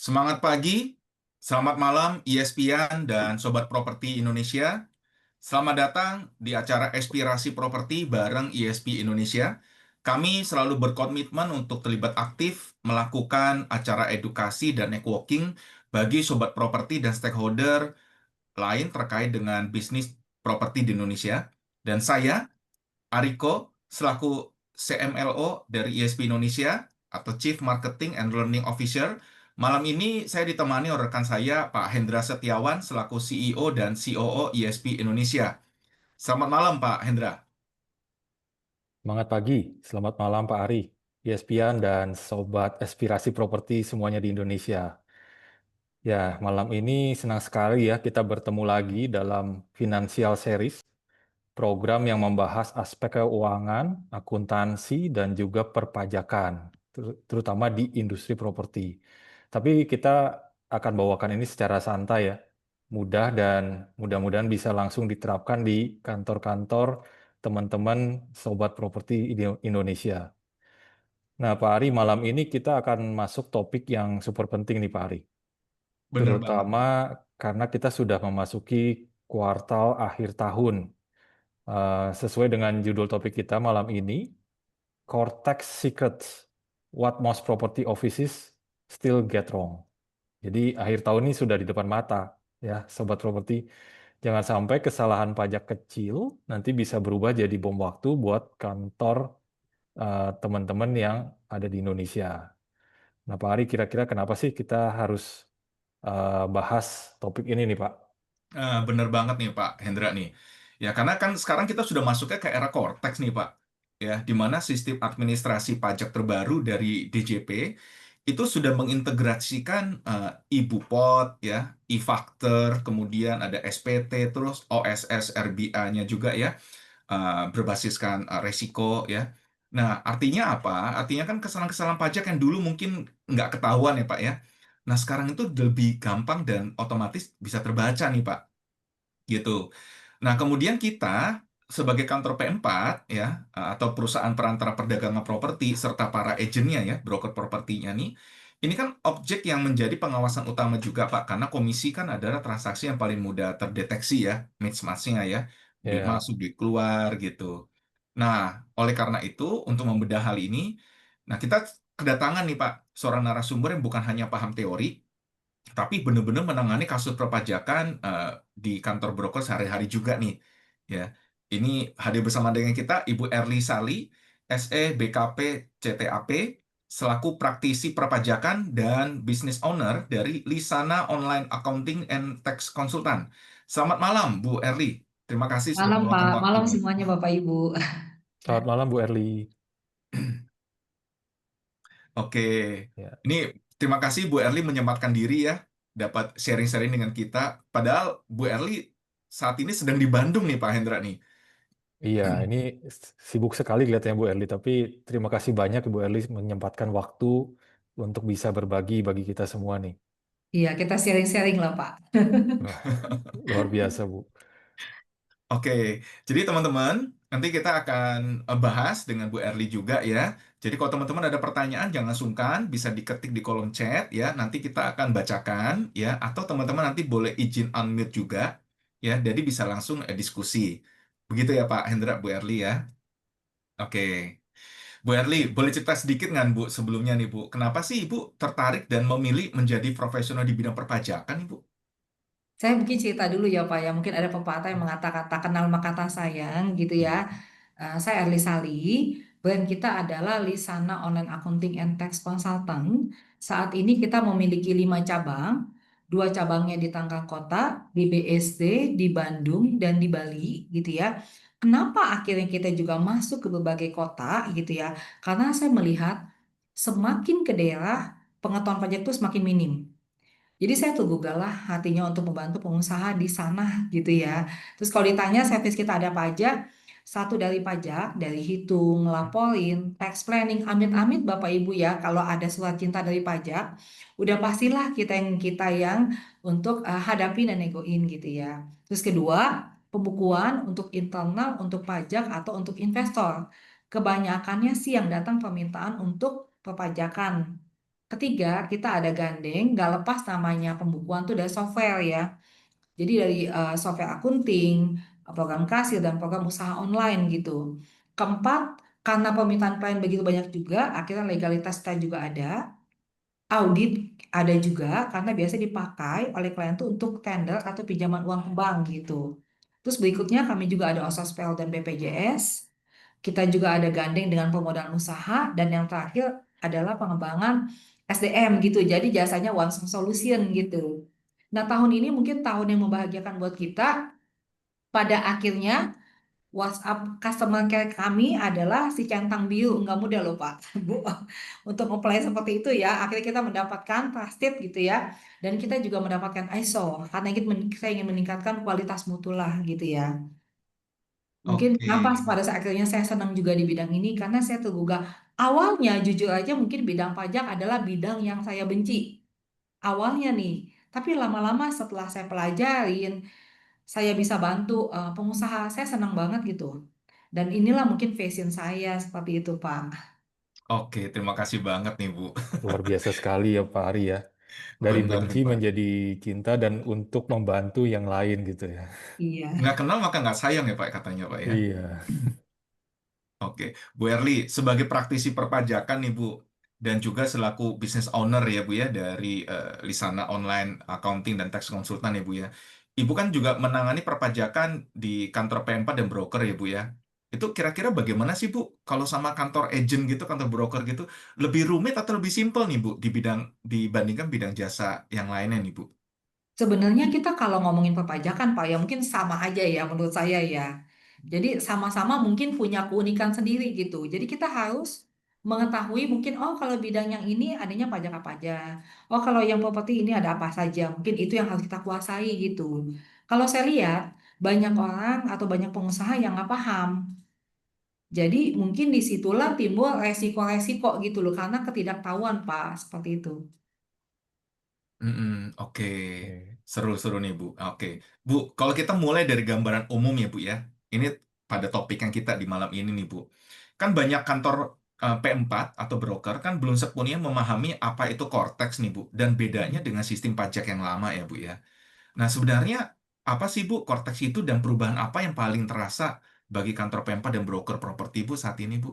Semangat pagi, selamat malam ESPN dan Sobat Properti Indonesia. Selamat datang di acara Inspirasi Properti bareng ISP Indonesia. Kami selalu berkomitmen untuk terlibat aktif melakukan acara edukasi dan networking bagi sobat properti dan stakeholder lain terkait dengan bisnis properti di Indonesia. Dan saya, Ariko, selaku CMLO dari ISP Indonesia atau Chief Marketing and Learning Officer. Malam ini saya ditemani oleh rekan saya, Pak Hendra Setiawan, selaku CEO dan COO ISP Indonesia. Selamat malam, Pak Hendra. Semangat pagi, selamat malam Pak Ari, ESPN dan Sobat Aspirasi Properti semuanya di Indonesia. Ya, malam ini senang sekali ya kita bertemu lagi dalam Financial Series, program yang membahas aspek keuangan, akuntansi, dan juga perpajakan, terutama di industri properti. Tapi kita akan bawakan ini secara santai ya, mudah dan mudah-mudahan bisa langsung diterapkan di kantor-kantor teman-teman Sobat Properti Indonesia. Nah, Pak Ari, malam ini kita akan masuk topik yang super penting nih, Pak Ari. Bener banget. Terutama karena kita sudah memasuki kuartal akhir tahun. Sesuai dengan judul topik kita malam ini, Core Tax Secrets, What Most Property Offices Still Get Wrong. Jadi akhir tahun ini sudah di depan mata, ya, Sobat Properti. Jangan sampai kesalahan pajak kecil nanti bisa berubah jadi bom waktu buat kantor teman-teman yang ada di Indonesia. Nah, Pak Ari, kira-kira kenapa sih kita harus bahas topik ini nih, Pak? Bener banget nih Pak Hendra nih. Ya karena kan sekarang kita sudah masuknya ke era Cortex nih Pak. Ya, di mana sistem administrasi pajak terbaru dari DJP itu sudah mengintegrasikan e-Bupot, ya, e-Factor, kemudian ada SPT, terus OSS RBA-nya juga ya, berbasiskan resiko ya. Nah, artinya apa? Artinya kan kesalahan-kesalahan pajak yang dulu mungkin nggak ketahuan ya Pak ya. Nah, sekarang itu lebih gampang dan otomatis bisa terbaca nih Pak gitu. Nah, kemudian kita sebagai kantor P4 ya atau perusahaan perantara perdagangan properti serta para agennya ya, broker propertinya nih, ini kan objek yang menjadi pengawasan utama juga Pak karena komisi kan adalah transaksi yang paling mudah terdeteksi ya, mismatch-nya ya, duit Ya, masuk, duit keluar gitu. Nah, oleh karena itu untuk membedah hal ini, nah kita kedatangan nih Pak seorang narasumber yang bukan hanya paham teori tapi benar-benar menangani kasus perpajakan di kantor broker sehari-hari juga nih. Ya, ini hadir bersama dengan kita Ibu Erli Sali, SE BKP CTAP, selaku praktisi perpajakan dan business owner dari Lisana Online Accounting and Tax Consultant. Selamat malam, Bu Erli. Terima kasih sudah Malam meluangkan Pak, malam waktunya. semuanya Bapak Ibu. selamat malam Bu Erli. Oke, Ya, ini terima kasih Bu Erli menyempatkan diri ya, dapat sharing-sharing dengan kita. Padahal Bu Erli saat ini sedang di Bandung nih Pak Hendra nih. iya, ini sibuk sekali kelihatannya Bu Erli, tapi terima kasih banyak Bu Erli menyempatkan waktu untuk bisa berbagi bagi kita semua nih. Iya, kita sharing-sharing lah Pak. Wah, luar biasa Bu. Oke, jadi teman-teman, nanti kita akan bahas dengan Bu Erli juga ya. Jadi kalau teman-teman ada pertanyaan, jangan sungkan, bisa diketik di kolom chat ya. Nanti kita akan bacakan ya, atau teman-teman nanti boleh izin unmute juga ya. Jadi bisa langsung diskusi. Begitu ya Pak Hendra, Bu Erli ya. Oke. Bu Erli, boleh cerita sedikit nggak Bu sebelumnya nih Bu? Kenapa sih Ibu tertarik dan memilih menjadi profesional di bidang perpajakan Ibu? Saya mungkin cerita dulu ya Pak ya. Mungkin ada pepatah yang mengatakan tak kenal maka tak sayang gitu ya. Saya Erli Sali. Brand kita adalah Lisana Online Accounting and Tax Consultant. Saat ini kita memiliki 5 cabang. 2 cabangnya di Tanggerang Kota, di BSD, di Bandung, dan di Bali gitu ya. Kenapa akhirnya kita juga masuk ke berbagai kota gitu ya? Karena saya melihat semakin ke daerah pengetahuan pajak itu semakin minim. Jadi saya tuh Google lah hatinya untuk membantu pengusaha di sana gitu ya. Terus kalau ditanya servis kita ada apa aja, satu dari pajak, dari hitung, laporin, tax planning, amit-amit Bapak Ibu ya, kalau ada surat cinta dari pajak, udah pastilah kita yang untuk hadapi dan negoin gitu ya. Terus kedua, pembukuan untuk internal, untuk pajak atau untuk investor. Kebanyakannya sih yang datang permintaan untuk perpajakan Ketiga, kita ada gandeng, nggak lepas namanya pembukuan tuh dari software ya. Jadi dari software akunting, program kasir, dan program usaha online gitu. Keempat, karena permintaan klien begitu banyak juga, akhirnya legalitas kita juga ada. Audit ada juga karena biasa dipakai oleh klien tuh untuk tender atau pinjaman uang ke bank gitu. Terus berikutnya kami juga ada Osospel dan BPJS. Kita juga ada gandeng dengan pemodalan usaha dan yang terakhir adalah pengembangan SDM gitu. Jadi jasanya one stop solution gitu. Nah, tahun ini mungkin tahun yang membahagiakan buat kita. Pada akhirnya WhatsApp customer care kami adalah si centang biru, nggak mudah loh Pak, Bu. Untuk apply seperti itu ya, akhirnya kita mendapatkan trusted gitu ya, dan kita juga mendapatkan ISO karena kita ingin meningkatkan kualitas mutu lah gitu ya. Mungkin Oke. kenapa pada saat akhirnya saya senang juga di bidang ini karena saya tergugah. Awalnya jujur aja mungkin bidang pajak adalah bidang yang saya benci awalnya nih, tapi lama-lama setelah saya pelajarin, saya bisa bantu pengusaha, saya senang banget gitu. Dan inilah mungkin passion saya seperti itu, Pak. Oke, terima kasih banget nih, Bu. Luar biasa sekali ya Pak Ari ya. Dari Benar benci nih, Pak. menjadi cinta dan untuk membantu yang lain gitu ya. Iya. Nggak kenal maka nggak sayang ya, Pak, katanya, Pak ya. Iya. Oke, Bu Erli, sebagai praktisi perpajakan nih, Bu, dan juga selaku business owner ya, Bu ya, dari Lisana Online Accounting dan Tax Consultant ya, Bu ya. Ibu kan juga menangani perpajakan di kantor P4 dan broker ya, Bu ya. Itu kira-kira bagaimana sih, Bu, kalau sama kantor agent gitu, kantor broker gitu, lebih rumit atau lebih simpel nih, Bu, di bidang dibandingkan bidang jasa yang lainnya nih, Bu? Sebenarnya kita kalau ngomongin perpajakan, Pak, ya mungkin sama aja ya menurut saya ya. Jadi sama-sama mungkin punya keunikan sendiri gitu. Jadi kita harus mengetahui mungkin, oh kalau bidang yang ini adanya pajak apa aja. Oh kalau yang properti ini ada apa saja. Mungkin itu yang harus kita kuasai gitu. Kalau saya lihat, banyak orang atau banyak pengusaha yang nggak paham. Jadi mungkin disitulah timbul resiko-resiko gitu loh, karena ketidaktahuan Pak, seperti itu. Mm-mm, oke, Oke. seru-seru nih Bu. Oke, Bu, kalau kita mulai dari gambaran umum ya Bu ya, ini pada topik yang kita di malam ini nih Bu. Kan banyak kantor P4 atau broker kan belum sepenuhnya memahami apa itu Cortex nih Bu, dan bedanya dengan sistem pajak yang lama ya Bu ya. Nah sebenarnya apa sih Bu Cortex itu dan perubahan apa yang paling terasa bagi kantor P4 dan broker properti Bu saat ini Bu?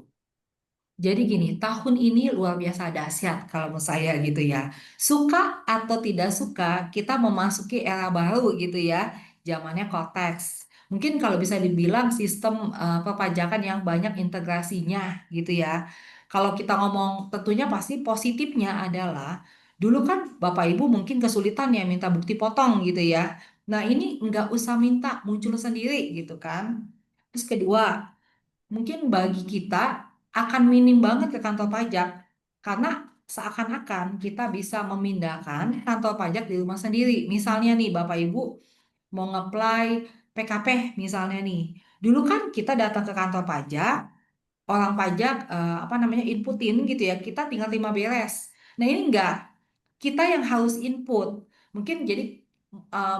Jadi gini, tahun ini luar biasa dahsyat kalau menurut saya gitu ya. Suka atau tidak suka, kita memasuki era baru gitu ya, zamannya Cortex. Mungkin kalau bisa dibilang sistem perpajakan yang banyak integrasinya gitu ya. Kalau kita ngomong tentunya pasti positifnya adalah, dulu kan Bapak Ibu mungkin kesulitan ya minta bukti potong gitu ya. Nah ini nggak usah minta, muncul sendiri gitu kan. Terus kedua, mungkin bagi kita akan minim banget ke kantor pajak karena seakan-akan kita bisa memindahkan kantor pajak di rumah sendiri. Misalnya nih Bapak Ibu mau ngeplay PKP misalnya nih. Dulu kan kita datang ke kantor pajak, orang pajak apa namanya inputin gitu ya, kita tinggal terima beres. Nah ini enggak, kita yang harus input. Mungkin jadi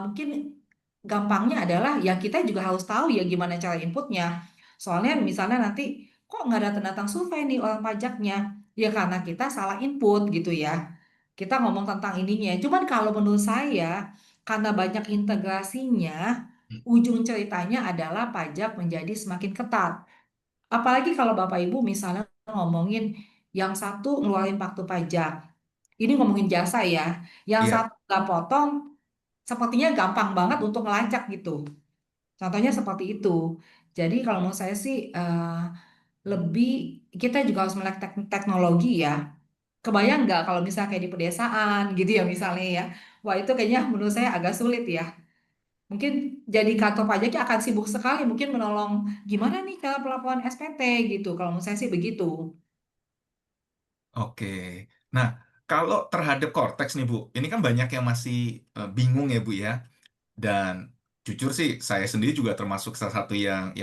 mungkin gampangnya adalah ya kita juga harus tahu ya gimana cara inputnya. Soalnya misalnya nanti kok nggak datang-datang survei nih orang pajaknya, ya karena kita salah input gitu ya. Kita ngomong tentang ininya. Cuman kalau menurut saya karena banyak integrasinya, ujung ceritanya adalah pajak menjadi semakin ketat. Apalagi kalau Bapak Ibu misalnya ngomongin yang satu ngeluarin faktur pajak. Ini ngomongin jasa ya. Yang Iya. satu nggak potong, sepertinya gampang banget untuk ngelacak gitu. Contohnya seperti itu. Jadi kalau menurut saya sih lebih kita juga harus melek teknologi ya. Kebayang nggak kalau misalnya kayak di pedesaan gitu ya misalnya ya. Wah itu kayaknya menurut saya agak sulit ya. Mungkin jadi kantor pajaknya akan sibuk sekali mungkin menolong gimana nih cara pelaporan SPT gitu. Kalau menurut saya sih begitu. Oke. Nah, kalau terhadap Cortex nih Bu, ini kan banyak yang masih bingung ya Bu ya. Dan jujur sih, saya sendiri juga termasuk salah satu yang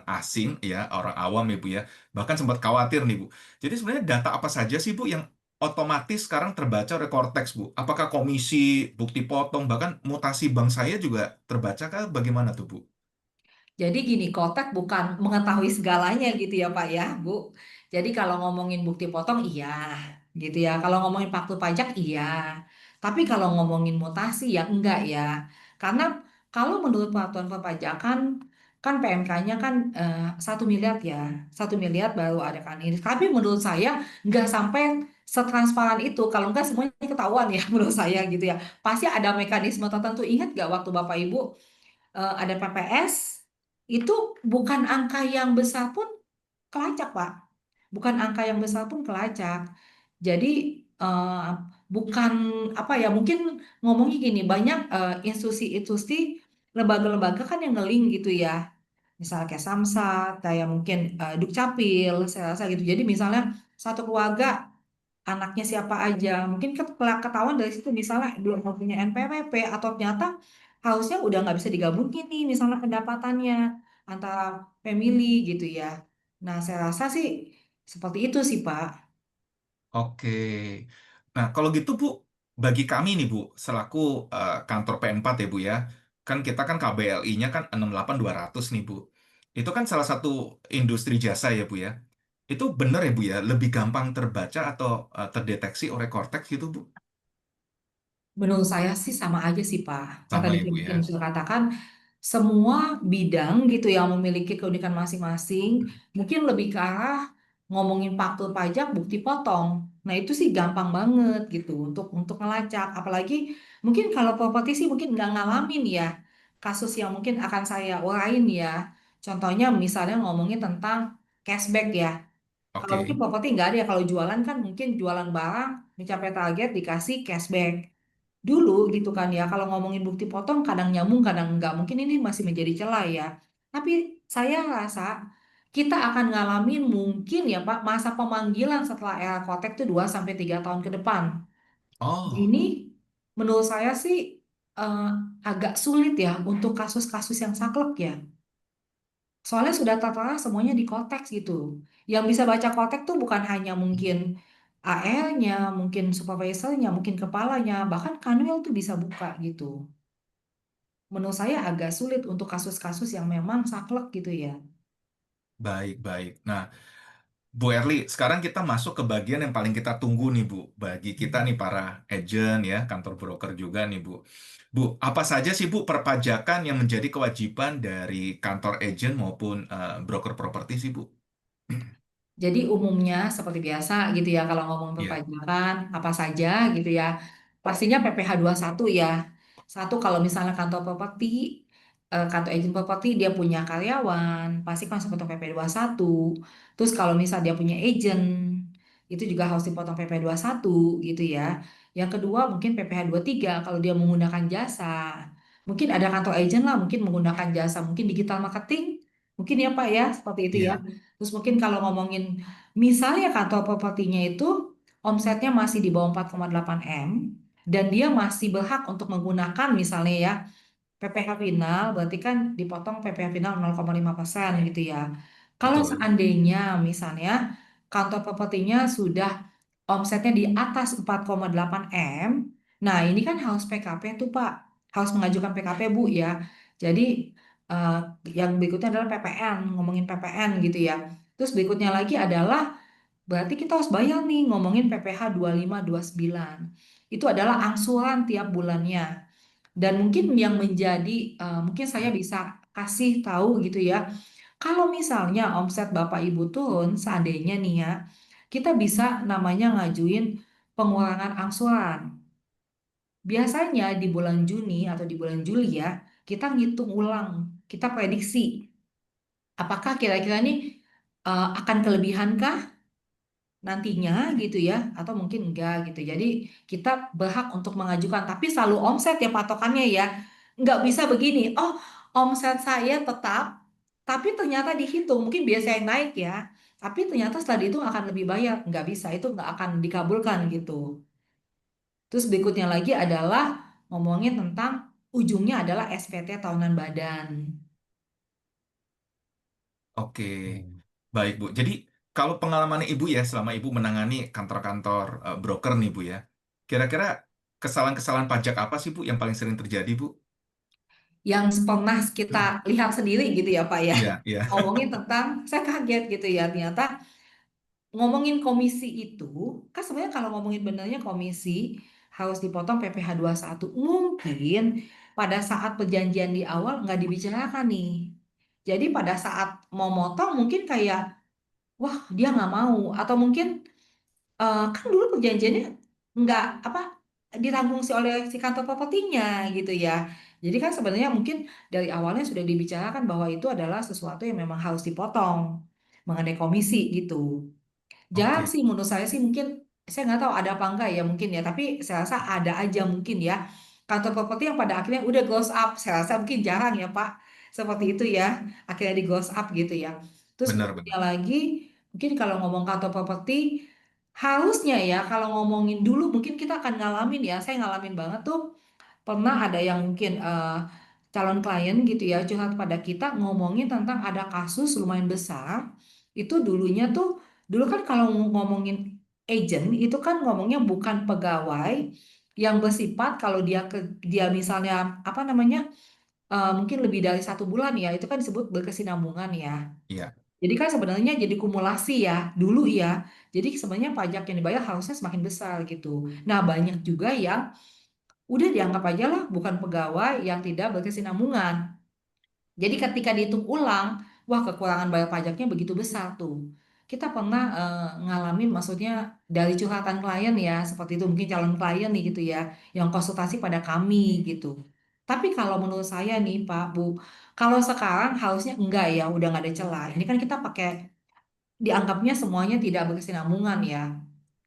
asing ya, orang awam ya Bu ya. Bahkan sempat khawatir nih Bu. Jadi sebenarnya data apa saja sih Bu yang otomatis sekarang terbaca oleh Cortex Bu? Apakah komisi, bukti potong, bahkan mutasi bank saya juga terbaca kah? Bagaimana tuh Bu? Jadi gini, kotak bukan mengetahui segalanya gitu ya Pak ya, Bu. Jadi kalau ngomongin bukti potong, iya. gitu ya. Kalau ngomongin faktur pajak iya, tapi kalau ngomongin mutasi ya enggak ya. Karena kalau menurut peraturan perpajakan kan PMK-nya kan 1 miliar ya, 1 miliar baru ada kan ini. Tapi menurut saya nggak sampai setransparan itu. Kalau nggak semuanya ketahuan ya menurut saya gitu ya. Pasti ada mekanisme tertentu. Ingat nggak waktu Bapak Ibu ada PPS itu bukan angka yang besar pun kelacak, Pak. Bukan angka yang besar pun kelacak. Jadi eh, bukan apa ya, mungkin ngomongnya gini, banyak institusi-institusi, lembaga-lembaga kan yang ngeling gitu ya. Misalnya kayak Samsat, kayak mungkin Dukcapil, saya rasa gitu. Jadi misalnya satu keluarga anaknya siapa aja, mungkin ketahuan dari situ misalnya belum punya NPWP atau ternyata harusnya udah nggak bisa digabungin nih misalnya pendapatannya antara family gitu ya. Nah, saya rasa sih seperti itu sih, Pak. Oke. Nah, kalau gitu Bu, bagi kami nih Bu, selaku kantor P4 ya Bu ya, kan kita kan KBLI-nya kan 68200 nih Bu. Itu kan salah satu industri jasa ya Bu ya. Itu benar ya Bu ya, lebih gampang terbaca atau terdeteksi oleh Cortex gitu Bu? Menurut saya sih sama aja sih Pak. Yang Sama tadi ya Bu mungkin ya. sudah katakan semua bidang gitu yang memiliki keunikan masing-masing, mungkin lebih ke arah ngomongin faktur pajak bukti potong. Nah itu sih gampang banget gitu untuk ngelacak. Apalagi mungkin kalau properti sih mungkin nggak ngalamin ya kasus yang mungkin akan saya urain ya. Contohnya misalnya ngomongin tentang cashback ya. Kalau mungkin Oke. properti nggak ada ya. Kalau jualan kan mungkin jualan barang mencapai target dikasih cashback dulu gitu kan ya. Kalau ngomongin bukti potong kadang nyambung kadang enggak. Mungkin ini masih menjadi celah ya. Tapi saya rasa kita akan ngalamin mungkin ya Pak masa pemanggilan setelah era Kotek itu 2 sampai 3 tahun ke depan. Oh, Ini menurut saya sih eh, agak sulit ya untuk kasus-kasus yang saklek ya. Soalnya sudah tertera semuanya di konteks gitu. Yang bisa baca konteks tuh bukan hanya mungkin AL-nya, mungkin supervisornya, mungkin kepalanya, bahkan Kanwil tuh bisa buka gitu. Menurut saya agak sulit untuk kasus-kasus yang memang saklek gitu ya. baik-baik. Nah, Bu Erli, sekarang kita masuk ke bagian yang paling kita tunggu nih, Bu. Bagi kita nih para agent ya, kantor broker juga nih, Bu. Bu, apa saja sih, Bu, perpajakan yang menjadi kewajiban dari kantor agent maupun broker properti sih, Bu? Jadi umumnya seperti biasa gitu ya kalau ngomong Iya, perpajakan apa saja gitu ya. Pastinya PPh satu ya. Satu kalau misalnya kantor properti, kantor agent properti dia punya karyawan, pasti kan harus potong PP satu. Terus kalau misal dia punya agent, itu juga harus dipotong PP satu gitu ya. Yang kedua mungkin PPh tiga kalau dia menggunakan jasa. Mungkin ada kantor agent lah mungkin menggunakan jasa, mungkin digital marketing, mungkin ya Pak ya, seperti itu ya. iya, Terus mungkin kalau ngomongin misalnya kantor propertinya itu omsetnya masih di bawah 4,8 M dan dia masih berhak untuk menggunakan misalnya ya PPh final berarti kan dipotong PPh final 0,5% gitu ya. Kalau betul. seandainya misalnya kantor propertinya sudah omsetnya di atas 4,8 M, nah ini kan harus PKP tuh Pak, harus mengajukan PKP Bu ya. Jadi eh, yang berikutnya adalah PPN, ngomongin PPN gitu ya. Terus berikutnya lagi adalah berarti kita harus bayar nih ngomongin PPh 2529. Itu adalah angsuran tiap bulannya. Dan mungkin yang menjadi mungkin saya bisa kasih tahu gitu ya. Kalau misalnya omset Bapak Ibu turun seandainya nih ya, kita bisa namanya ngajuin pengurangan angsuran. Biasanya di bulan Juni atau di bulan Juli ya, kita ngitung ulang, kita prediksi apakah kira-kira ini akan kelebihankah nantinya gitu ya atau mungkin enggak gitu. Jadi kita berhak untuk mengajukan tapi selalu omset ya patokannya ya. Nggak bisa begini. Oh, omset saya tetap tapi ternyata dihitung mungkin biasa yang naik ya. Tapi ternyata setelah dihitung akan lebih banyak. Nggak bisa, itu nggak akan dikabulkan gitu. Terus berikutnya lagi adalah ngomongin tentang ujungnya adalah SPT tahunan badan. Oke, Hmm. baik, Bu. Jadi, kalau pengalaman Ibu ya, selama Ibu menangani kantor-kantor broker nih, Bu ya, kira-kira kesalahan-kesalahan pajak apa sih, Bu, yang paling sering terjadi, Bu? Yang pernah kita lihat sendiri gitu ya Pak ya. Iya, iya. Ngomongin tentang, saya kaget gitu ya, ternyata ngomongin komisi itu, kan sebenarnya kalau ngomongin benernya komisi harus dipotong PPh satu. Mungkin pada saat perjanjian di awal nggak dibicarakan nih. Jadi pada saat mau motong mungkin kayak, wah dia nggak mau. Atau mungkin kan dulu perjanjiannya nggak apa ditanggung si oleh si kantor propertinya gitu ya. Jadi kan sebenarnya mungkin dari awalnya sudah dibicarakan bahwa itu adalah sesuatu yang memang harus dipotong mengenai komisi gitu. Jarang Oke, sih menurut saya sih mungkin saya nggak tahu ada apa enggak ya mungkin ya tapi saya rasa ada aja mungkin ya kantor properti yang pada akhirnya udah close up saya rasa mungkin jarang ya Pak seperti itu ya akhirnya di close up gitu ya terus berikutnya benar-benar. lagi mungkin kalau ngomong kantor properti harusnya ya kalau ngomongin dulu mungkin kita akan ngalamin ya saya ngalamin banget tuh pernah ada yang mungkin calon klien gitu ya curhat pada kita ngomongin tentang ada kasus lumayan besar itu dulunya tuh dulu kan kalau ngomongin agent itu kan ngomongnya bukan pegawai yang bersifat kalau dia misalnya apa namanya mungkin lebih dari 1 bulan ya itu kan disebut berkesinambungan ya. Iya, Jadi kan sebenarnya jadi kumulasi ya dulu ya. Jadi sebenarnya pajak yang dibayar harusnya semakin besar gitu. Nah banyak juga yang udah dianggap aja lah bukan pegawai yang tidak berkesinambungan. Jadi ketika dihitung ulang, wah kekurangan bayar pajaknya begitu besar tuh. Kita pernah ngalamin maksudnya dari curhatan klien ya, seperti itu mungkin calon klien nih gitu ya, yang konsultasi pada kami gitu. Tapi kalau menurut saya nih Pak, Bu, kalau sekarang harusnya enggak ya, udah nggak ada celah. Ini kan kita pakai dianggapnya semuanya tidak berkesinambungan ya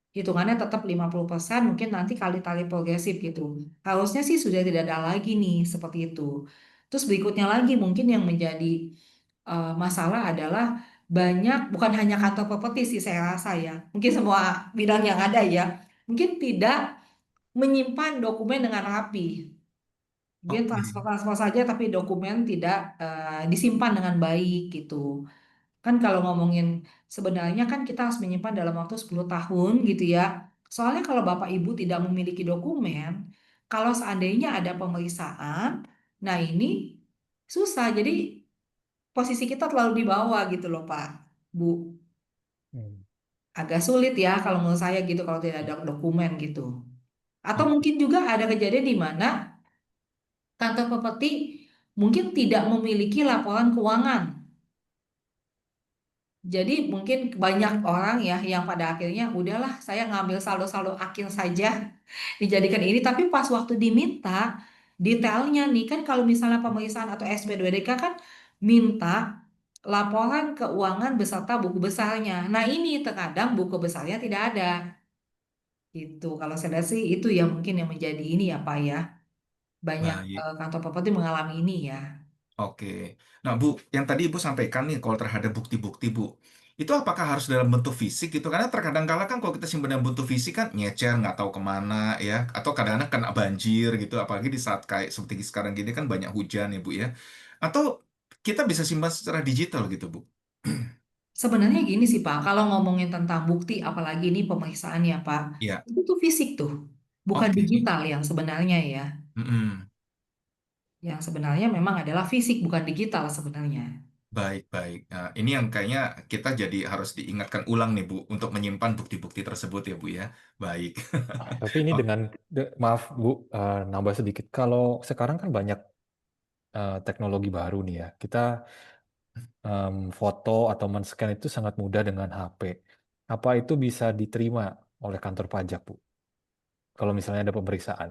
hitungannya tetap 50% mungkin nanti kali tali progresif gitu. Harusnya sih sudah tidak ada lagi nih seperti itu. Terus berikutnya lagi mungkin yang menjadi masalah adalah banyak bukan hanya kantor properti sih saya rasa ya. Mungkin semua bidang yang ada ya. Mungkin tidak menyimpan dokumen dengan rapi. Mungkin oke, transfer-transfer saja tapi dokumen tidak disimpan dengan baik gitu. Kan kalau ngomongin sebenarnya kan kita harus menyimpan dalam waktu 10 tahun gitu ya. Soalnya kalau Bapak Ibu tidak memiliki dokumen, kalau seandainya ada pemeriksaan, nah ini susah. Jadi posisi kita terlalu di bawah gitu loh Pak, Bu. Hmm. Agak sulit ya kalau menurut saya gitu kalau tidak ada dokumen gitu. Atau oke, mungkin juga ada kejadian di mana kantor properti mungkin tidak memiliki laporan keuangan. Jadi mungkin banyak orang ya yang pada akhirnya udahlah saya ngambil saldo-saldo akhir saja dijadikan ini. Tapi pas waktu diminta detailnya nih kan kalau misalnya pemeriksaan atau SP2DK kan minta laporan keuangan beserta buku besarnya. Nah ini terkadang buku besarnya tidak ada. Gitu. Kalau saya lihat sih itu ya mungkin yang menjadi ini ya Pak ya. Banyak baik. kantor properti mengalami ini ya. Oke. Nah, Bu, yang tadi Ibu sampaikan nih, kalau terhadap bukti-bukti, Bu, itu apakah harus dalam bentuk fisik gitu? Karena terkadang kala kan kalau kita simpan dalam bentuk fisik kan nyecer, nggak tahu kemana ya, atau kadang-kadang kena banjir gitu, apalagi di saat kayak seperti sekarang gini kan banyak hujan ya, Bu ya. Atau kita bisa simpan secara digital gitu, Bu? Sebenarnya gini sih Pak, kalau ngomongin tentang bukti, apalagi ini pemeriksaan ya Pak, Ya, itu tuh fisik tuh, bukan oke. digital yang sebenarnya ya. Mm-mm. Yang sebenarnya memang adalah fisik, bukan digital sebenarnya. Baik, baik. Nah, ini yang kayaknya kita jadi harus diingatkan ulang nih, Bu, untuk menyimpan bukti-bukti tersebut ya, Bu ya. Baik. Tapi ini Oke. dengan, maaf Bu, nambah sedikit. Kalau sekarang kan banyak teknologi baru nih ya. Kita foto atau men-scan itu sangat mudah dengan HP. Apa itu bisa diterima oleh kantor pajak, Bu? Kalau misalnya ada pemeriksaan.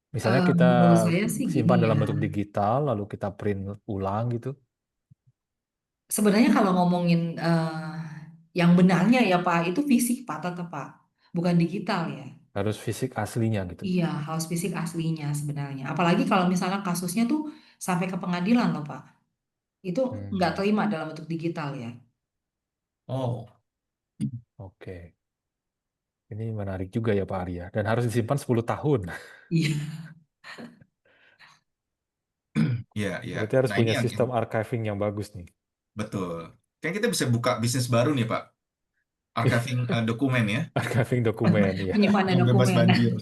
Misalnya kita Menurut saya sih gini simpan ya, dalam bentuk digital, lalu kita print ulang gitu, sebenarnya kalau ngomongin yang benarnya ya Pak, itu fisik Pak tetap Pak, bukan digital ya. harus fisik aslinya gitu. Iya, harus fisik aslinya sebenarnya. Apalagi kalau misalnya kasusnya tuh sampai ke pengadilan loh Pak, itu nggak Hmm, terima dalam bentuk digital ya. Oh, oke. Ini menarik juga ya Pak Arya. Dan harus disimpan 10 tahun. Iya. iya, iya. Berarti harus Nah, ini punya yang sistem archiving yang bagus nih. betul. Kan kita bisa buka bisnis baru nih, Pak. Archiving dokumen ya, Archiving dokumen ya. Penyimpanan yang bebas dokumen. banjir.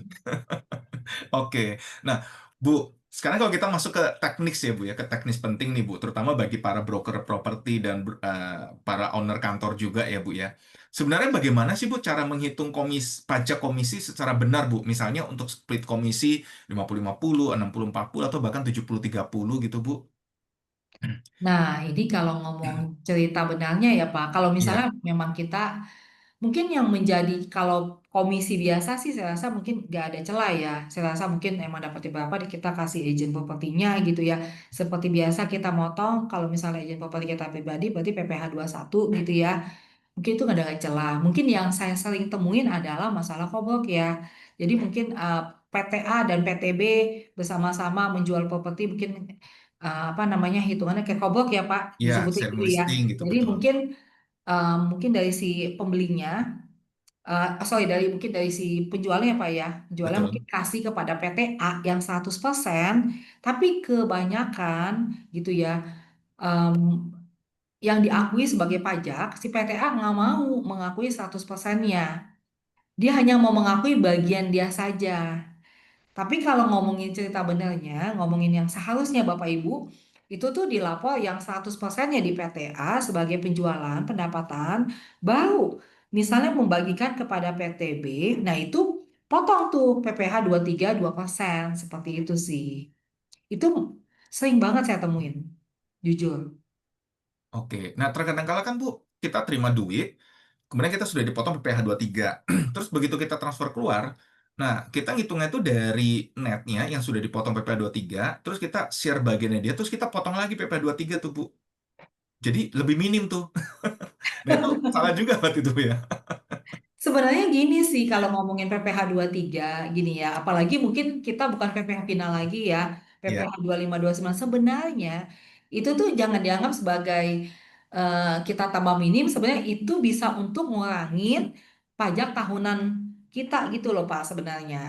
Oke. Nah, Bu, Sekarang kalau kita masuk ke teknis ya Bu ya, ke teknis penting nih Bu, terutama bagi para broker properti dan para owner kantor juga ya Bu ya. Sebenarnya bagaimana sih Bu cara menghitung pajak komisi secara benar Bu? Misalnya untuk split komisi 50-50, 60-40 atau bahkan 70-30 gitu Bu. Nah, ini kalau ngomong cerita benarnya ya Pak, kalau misalnya Iya, memang kita mungkin yang menjadi kalau komisi biasa sih saya rasa mungkin nggak ada celah ya. Saya rasa mungkin emang dapat berapa kita kasih agent propertinya gitu ya. Seperti biasa kita motong kalau misalnya agent properti kita pribadi berarti PPh satu gitu ya. Mungkin itu nggak ada celah. Mungkin yang saya sering temuin adalah masalah kobok ya. Jadi mungkin PTA dan PTB bersama-sama menjual properti mungkin apa namanya hitungannya kayak kobok ya Pak iya, disebutnya share gitu ya. listing gitu Jadi betul. mungkin dari si pembelinya sorry mungkin dari si penjualnya Pak ya. Penjualnya mungkin Betul. kasih kepada PTA yang 100%, tapi kebanyakan gitu ya em, yang diakui sebagai pajak, si PTA nggak mau mengakui 100%-nya. Dia hanya mau mengakui bagian dia saja. Tapi kalau ngomongin cerita benernya, ngomongin yang seharusnya Bapak Ibu, itu tuh dilapor yang 100%-nya di PTA sebagai penjualan pendapatan, baru misalnya membagikan kepada PTB, nah itu potong tuh PPh 23 2%, seperti itu sih. Itu sering banget saya temuin, jujur. Oke. Nah, terkadang kala kan Bu, kita terima duit, kemudian kita sudah dipotong PPh 23. Terus begitu kita transfer keluar, nah kita ngitungnya itu dari netnya yang sudah dipotong PPh 23, terus kita share bagiannya dia, terus kita potong lagi PPh 23 tuh Bu. Jadi lebih minim tuh. Nah itu salah juga waktu itu Bu ya. Sebenarnya gini sih kalau ngomongin PPh tiga gini ya, apalagi mungkin kita bukan PPh final lagi ya, PPh Iya, 25 sebenarnya itu tuh jangan dianggap sebagai kita tambah minim, sebenarnya itu bisa untuk ngurangin pajak tahunan kita gitu loh Pak sebenarnya.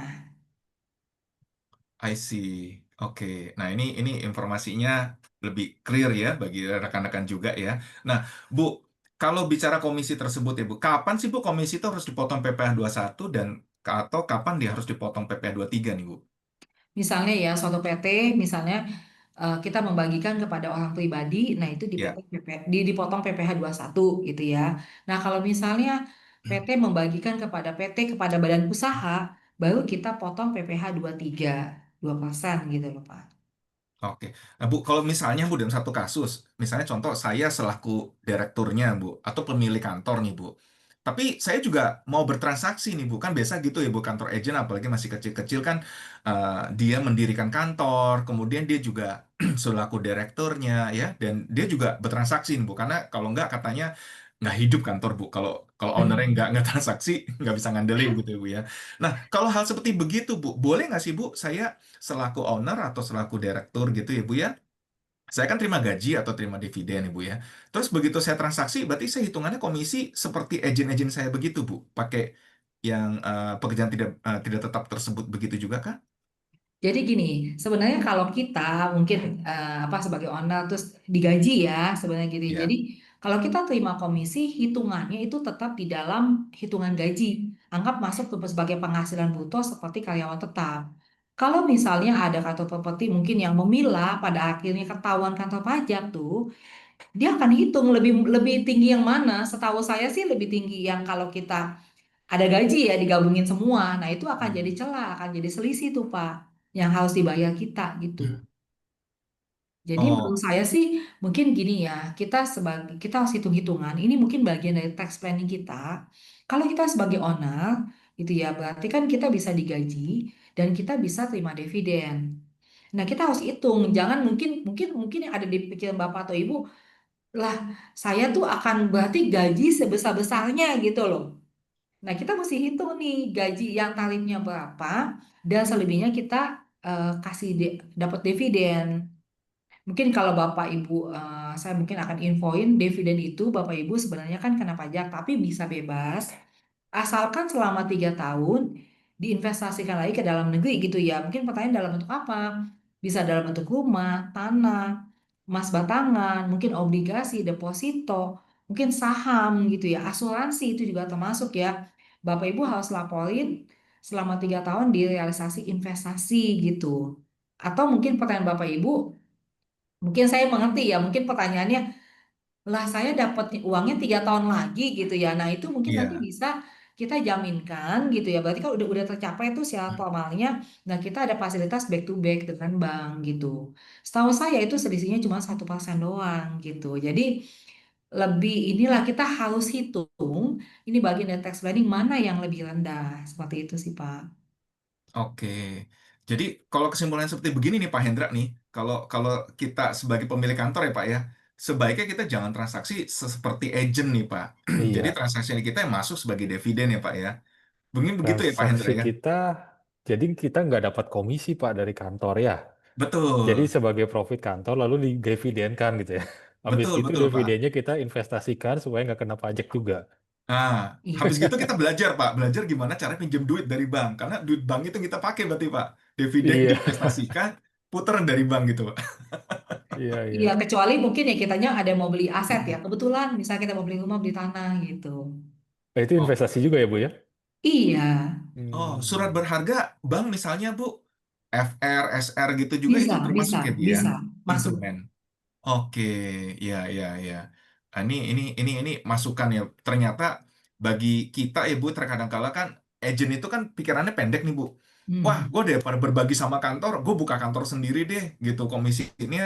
I see. Oke. Nah ini informasinya lebih clear ya bagi rekan-rekan juga ya. Nah Bu, kalau bicara komisi tersebut ya Bu, kapan sih Bu komisi itu harus dipotong PPh 21 dan atau kapan dia harus dipotong PPh 23 nih Bu? Misalnya ya suatu PT misalnya kita membagikan kepada orang pribadi, nah itu Ya. dipotong PPh satu gitu ya. Nah kalau misalnya PT membagikan kepada PT kepada badan usaha, baru kita potong PPh 2% gitu loh Pak. Oke. Nah, Bu, kalau misalnya Bu dalam satu kasus, misalnya contoh saya selaku direkturnya, Bu, atau pemilik kantor nih, Bu. Tapi saya juga mau bertransaksi nih, Bu. Kan biasa gitu ya, Bu, kantor agent apalagi masih kecil-kecil kan dia mendirikan kantor, kemudian dia juga selaku direkturnya ya, dan dia juga bertransaksi nih, Bu. Karena kalau nggak katanya nggak hidup kantor, Bu. Kalau kalau ownernya nggak transaksi, nggak bisa ngandelin gitu ya, Bu ya. Nah, kalau hal seperti begitu, Bu, boleh nggak sih, Bu, saya selaku owner atau selaku direktur gitu ya Bu ya, saya kan terima gaji atau terima dividen ya Bu ya. Terus begitu saya transaksi, berarti saya hitungannya komisi seperti agen-agen saya begitu Bu, pakai yang pekerjaan tidak tetap tersebut begitu juga kah? Jadi gini, sebenarnya kalau kita mungkin apa sebagai owner terus digaji ya sebenarnya gitu. Jadi Ya. kalau kita terima komisi, hitungannya itu tetap di dalam hitungan gaji. Anggap masuk sebagai penghasilan bruto seperti karyawan tetap. Kalau misalnya ada kantor properti mungkin yang memilah pada akhirnya ketahuan kantor pajak tuh, dia akan hitung lebih lebih tinggi yang mana. Setahu saya sih lebih tinggi yang kalau kita ada gaji ya digabungin semua. Nah, itu akan jadi Hmm. celah, akan jadi selisih tuh, Pak, yang harus dibayar kita gitu. Jadi menurut Oh, saya sih mungkin gini ya, kita harus hitung-hitungan. Ini mungkin bagian dari tax planning kita. Kalau kita sebagai owner gitu ya, berarti kan kita bisa digaji dan kita bisa terima dividen. Nah, kita harus hitung. Jangan mungkin mungkin mungkin yang ada di pikiran Bapak atau Ibu, lah saya tuh akan berarti gaji sebesar-besarnya gitu loh. Nah, kita mesti hitung nih gaji yang tarifnya berapa dan selebihnya kita kasih dapat dividen. Mungkin kalau Bapak Ibu, saya mungkin akan infoin dividen itu Bapak Ibu sebenarnya kan kena pajak, tapi bisa bebas asalkan selama 3 tahun diinvestasikan lagi ke dalam negeri gitu ya. Mungkin pertanyaan dalam bentuk apa? Bisa dalam bentuk rumah, tanah, emas batangan, mungkin obligasi, deposito, mungkin saham gitu ya. Asuransi itu juga termasuk ya. Bapak Ibu harus laporin selama 3 tahun di realisasi investasi gitu. Atau mungkin pertanyaan Bapak Ibu, mungkin saya mengerti ya, mungkin pertanyaannya, lah saya dapat uangnya 3 tahun lagi gitu ya. Nah itu mungkin nanti Iya. bisa kita jaminkan gitu ya. Berarti kalau udah tercapai itu syarat formalnya, nah kita ada fasilitas back to back dengan bank gitu. Setahu saya itu selisihnya cuma 1% doang gitu. Jadi lebih inilah kita harus hitung ini bagian dari tax planning mana yang lebih rendah seperti itu sih Pak. Oke. Jadi kalau kesimpulannya seperti begini nih Pak Hendra nih, kalau kalau kita sebagai pemilik kantor ya Pak ya, sebaiknya kita jangan transaksi seperti agent nih Pak. Jadi Iya, transaksi kita yang masuk sebagai dividen ya Pak ya. Mungkin begitu ya Pak Hendra transaksi ya. kita, jadi kita nggak dapat komisi Pak dari kantor ya. Jadi Betul. sebagai profit kantor lalu didividenkan gitu ya. Habis Betul, gitu betul Pak. dividennya kita investasikan supaya nggak kena pajak juga. Nah, Iya, habis gitu kita belajar Pak, belajar gimana cara pinjam duit dari bank. Karena duit bank itu yang kita pakai berarti Pak. Dividen Iya, diinvestasikan, putaran dari bank gitu Pak. iya, iya. iya kecuali mungkin ya kitanya ada mau beli aset ya. Kebetulan misalnya kita mau beli rumah, beli tanah gitu. Itu Oh, investasi juga ya Bu ya? Iya, oh, surat Hmm. berharga bank misalnya Bu, FR, SR gitu juga itu bisa, termasuk bisa, ya Bu ya? bisa masuk. Instrumen. Oke, ya, ya, ya. Ah, ini masukan ya. Ternyata bagi kita ya Bu, terkadang kala kan agent itu kan pikirannya pendek nih Bu. Wah, Hmm. gue daripada berbagi sama kantor, gue buka kantor sendiri deh, gitu. Komisinya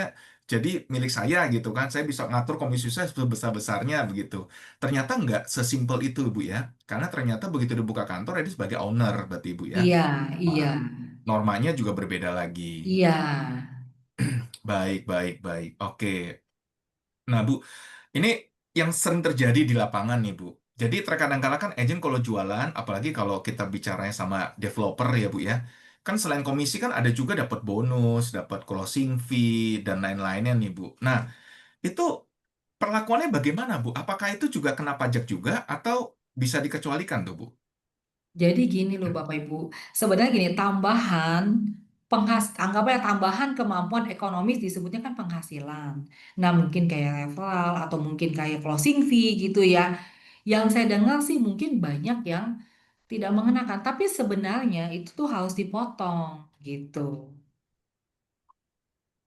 jadi milik saya gitu kan. Saya bisa ngatur komisi saya sebesar-besarnya begitu. Ternyata nggak sesimpel itu Bu ya. Karena ternyata begitu dibuka kantor, ini sebagai owner berarti Bu ya. Iya, Wah, iya, normanya juga berbeda lagi. iya. Baik, baik, baik. Oke. Nah, Bu, ini yang sering terjadi di lapangan nih, Bu. Jadi terkadang kala kan agent kalau jualan, apalagi kalau kita bicaranya sama developer ya, Bu ya. Kan selain komisi kan ada juga dapat bonus, dapat closing fee dan lain-lainnya nih, Bu. Nah, itu perlakuannya bagaimana, Bu? Apakah itu juga kena pajak juga atau bisa dikecualikan tuh, Bu? Jadi gini loh Bapak Ibu, sebenarnya gini tambahan anggapnya tambahan kemampuan ekonomis disebutnya kan penghasilan. Nah mungkin kayak referral atau mungkin kayak closing fee gitu ya. Yang saya dengar sih mungkin banyak yang tidak mengenakan, tapi sebenarnya itu tuh harus dipotong gitu,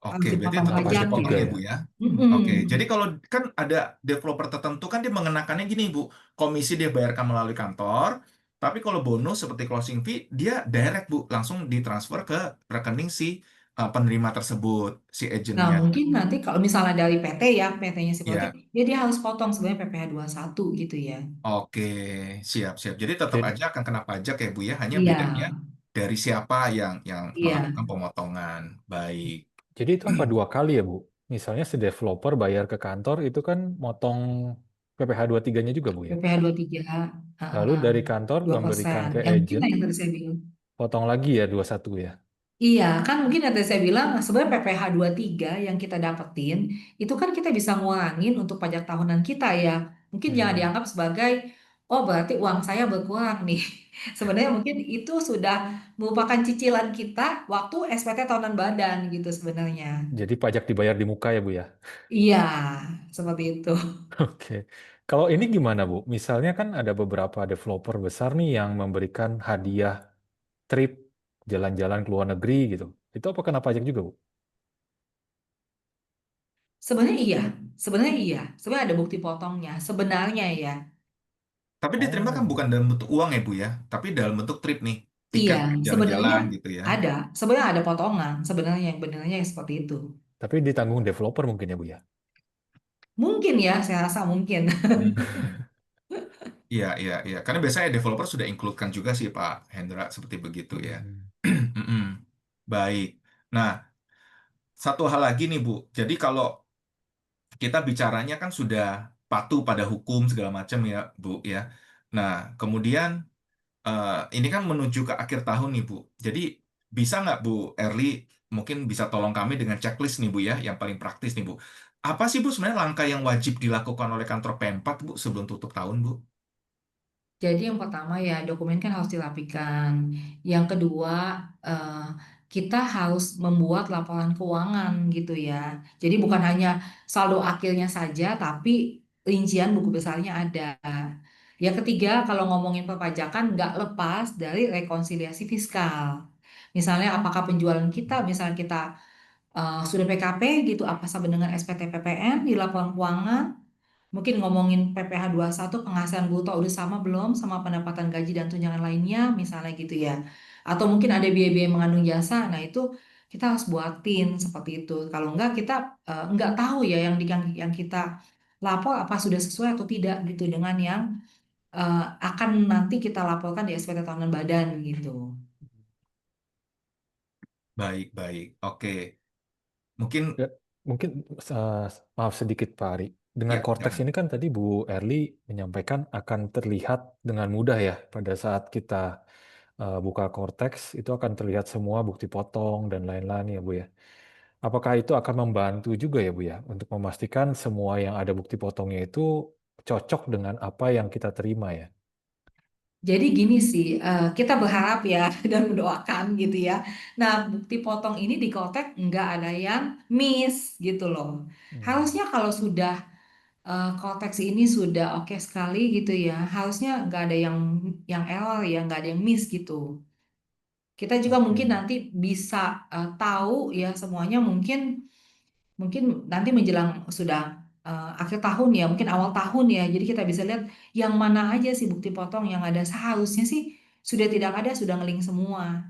Oke, harus berarti dipotong Kena tetap harus pajak dipotong juga pajaknya. ya, ya? Bu ya? Oke, jadi Mm-mm. kalau kan ada developer tertentu kan dia mengenakannya gini, Bu. Komisi dia bayarkan melalui kantor, tapi kalau bonus seperti closing fee, dia direct, Bu, langsung ditransfer ke rekening si penerima tersebut, si Nah, agentnya. mungkin nanti kalau misalnya dari PT ya, PT-nya si project, Ya, ya dia harus potong sebenarnya PPh satu gitu ya. oke, siap, siap. Jadi tetap Jadi, aja akan kena pajak ya, Bu ya, hanya Iya, bedanya dari siapa yang iya. melakukan pemotongan. Baik. jadi itu apa dua kali ya Bu? Misalnya si developer bayar ke kantor itu kan motong PPh 23-nya juga Bu ya? PPh 23, Lalu dari kantor dua memberikan persen. ke Yang mungkin agent, yang tadi saya bilang. potong lagi ya 21 ya? Iya, kan mungkin yang tadi saya bilang sebenarnya PPh tiga yang kita dapetin itu kan kita bisa ngurangin untuk pajak tahunan kita ya. Mungkin jangan Hmm. dianggap sebagai oh berarti uang saya berkurang nih. Sebenarnya mungkin itu sudah merupakan cicilan kita waktu SPT tahunan badan gitu sebenarnya. Jadi pajak dibayar di muka ya Bu ya? Iya, seperti itu. Oke. Kalau ini gimana Bu? Misalnya kan ada beberapa developer besar nih yang memberikan hadiah trip jalan-jalan ke luar negeri gitu. Itu apa kena pajak juga Bu? Sebenarnya iya, sebenarnya iya. Sebenarnya ada bukti potongnya. Sebenarnya ya. Tapi diterima kan Oh. bukan dalam bentuk uang ya, Bu ya, tapi dalam bentuk trip nih, Iya, tiket sebenarnya jalan-jalan gitu ya. ada. Sebenarnya ada potongan. Sebenarnya yang benarnya seperti itu. Tapi ditanggung developer mungkin ya Bu ya? Mungkin ya, saya rasa mungkin. Hmm. Iya, iya, iya. Karena biasanya developer sudah include-kan juga sih Pak Hendra seperti begitu ya. Hmm. Mm-mm. Baik. Nah, satu hal lagi nih Bu. Jadi kalau kita bicaranya kan sudah patuh pada hukum segala macam ya Bu ya. Nah, kemudian ini kan menuju ke akhir tahun nih Bu. Jadi bisa nggak Bu Erli mungkin bisa tolong kami dengan checklist nih Bu ya, yang paling praktis nih Bu. Apa sih Bu sebenarnya langkah yang wajib dilakukan oleh kantor Pempat Bu sebelum tutup tahun Bu? Jadi yang pertama ya dokumen kan harus dirapikan. Yang kedua eh, kita harus membuat laporan keuangan gitu ya. Jadi bukan hanya saldo akhirnya saja, tapi rincian buku besarnya ada. Yang ketiga kalau ngomongin perpajakan nggak lepas dari rekonsiliasi fiskal. Misalnya apakah penjualan kita, misalnya kita sudah PKP gitu, apa sama dengan SPT PPN di laporan keuangan? Mungkin ngomongin PPh satu penghasilan bruto udah sama belum sama pendapatan gaji dan tunjangan lainnya, misalnya gitu ya. Atau mungkin ada biaya-biaya mengandung jasa, nah itu kita harus buatin seperti itu. Kalau enggak kita enggak tahu ya yang kita lapor apa sudah sesuai atau tidak gitu dengan yang akan nanti kita laporkan di SPT tahunan badan gitu. Baik, baik. Oke. Mungkin Ya, mungkin eh, maaf sedikit Pak Ari. Dengan ya, Cortex jangan. ini kan tadi Bu Erli menyampaikan akan terlihat dengan mudah ya pada saat kita buka Cortex itu akan terlihat semua bukti potong dan lain-lain ya Bu ya. Apakah itu akan membantu juga ya Bu ya untuk memastikan semua yang ada bukti potongnya itu cocok dengan apa yang kita terima ya? Jadi gini sih, kita berharap ya dan mendoakan gitu ya. Nah, bukti potong ini di Kotek nggak ada yang miss gitu loh. Hmm, Harusnya kalau sudah konteks ini sudah oke sekali gitu ya, harusnya nggak ada yang error ya, nggak ada yang miss gitu. Kita juga mungkin oke. nanti bisa tahu ya semuanya mungkin mungkin nanti menjelang sudah akhir tahun ya, mungkin awal tahun ya. Jadi kita bisa lihat yang mana aja sih bukti potong yang ada. Seharusnya sih sudah tidak ada, sudah ngeling semua.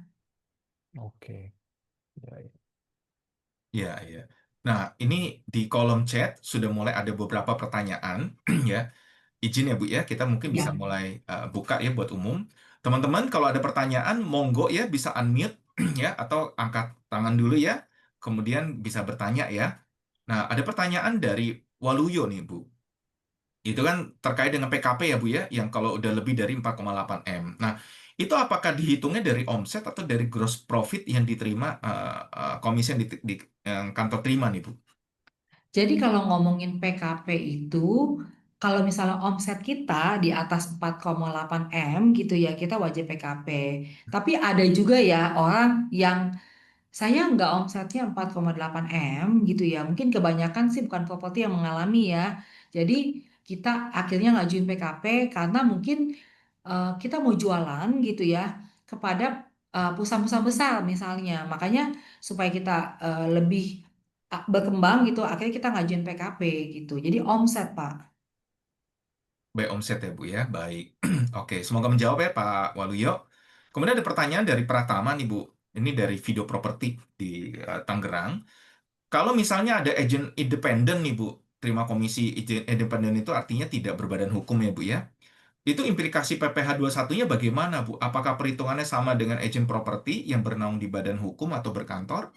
Oke. Ya, ya. Ya, ya. Nah, ini di kolom chat sudah mulai ada beberapa pertanyaan ya. Izin ya Bu ya, kita mungkin bisa Ya. mulai buka ya buat umum. Teman-teman kalau ada pertanyaan, monggo ya bisa unmute ya atau angkat tangan dulu ya. Kemudian bisa bertanya ya. Nah, ada pertanyaan dari Waluyo nih Bu. Itu kan terkait dengan PKP ya Bu ya, yang kalau udah lebih dari 4,8 M. Nah, itu apakah dihitungnya dari omset atau dari gross profit yang diterima komisi yang kantor terima nih Bu? Jadi kalau ngomongin PKP itu, kalau misalnya omset kita di atas 4,8 M gitu ya, kita wajib PKP. Tapi ada juga ya orang yang saya nggak omsetnya 4,8 M gitu ya. Mungkin kebanyakan sih bukan properti yang mengalami ya. Jadi kita akhirnya ngajuin PKP karena mungkin kita mau jualan gitu ya kepada perusahaan-perusahaan besar misalnya. Makanya supaya kita lebih berkembang gitu, akhirnya kita ngajuin PKP gitu. Jadi omset, Pak. Baik omset ya Bu ya, baik. Oke, semoga menjawab ya Pak Waluyo. Kemudian ada pertanyaan dari Pratama nih Bu. Ini dari Video Property di Tangerang. Kalau misalnya ada agent independen nih Bu, terima komisi agent independen itu artinya tidak berbadan hukum ya Bu ya. Itu implikasi PPh 21-nya bagaimana Bu? Apakah perhitungannya sama dengan agent properti yang bernaung di badan hukum atau berkantor?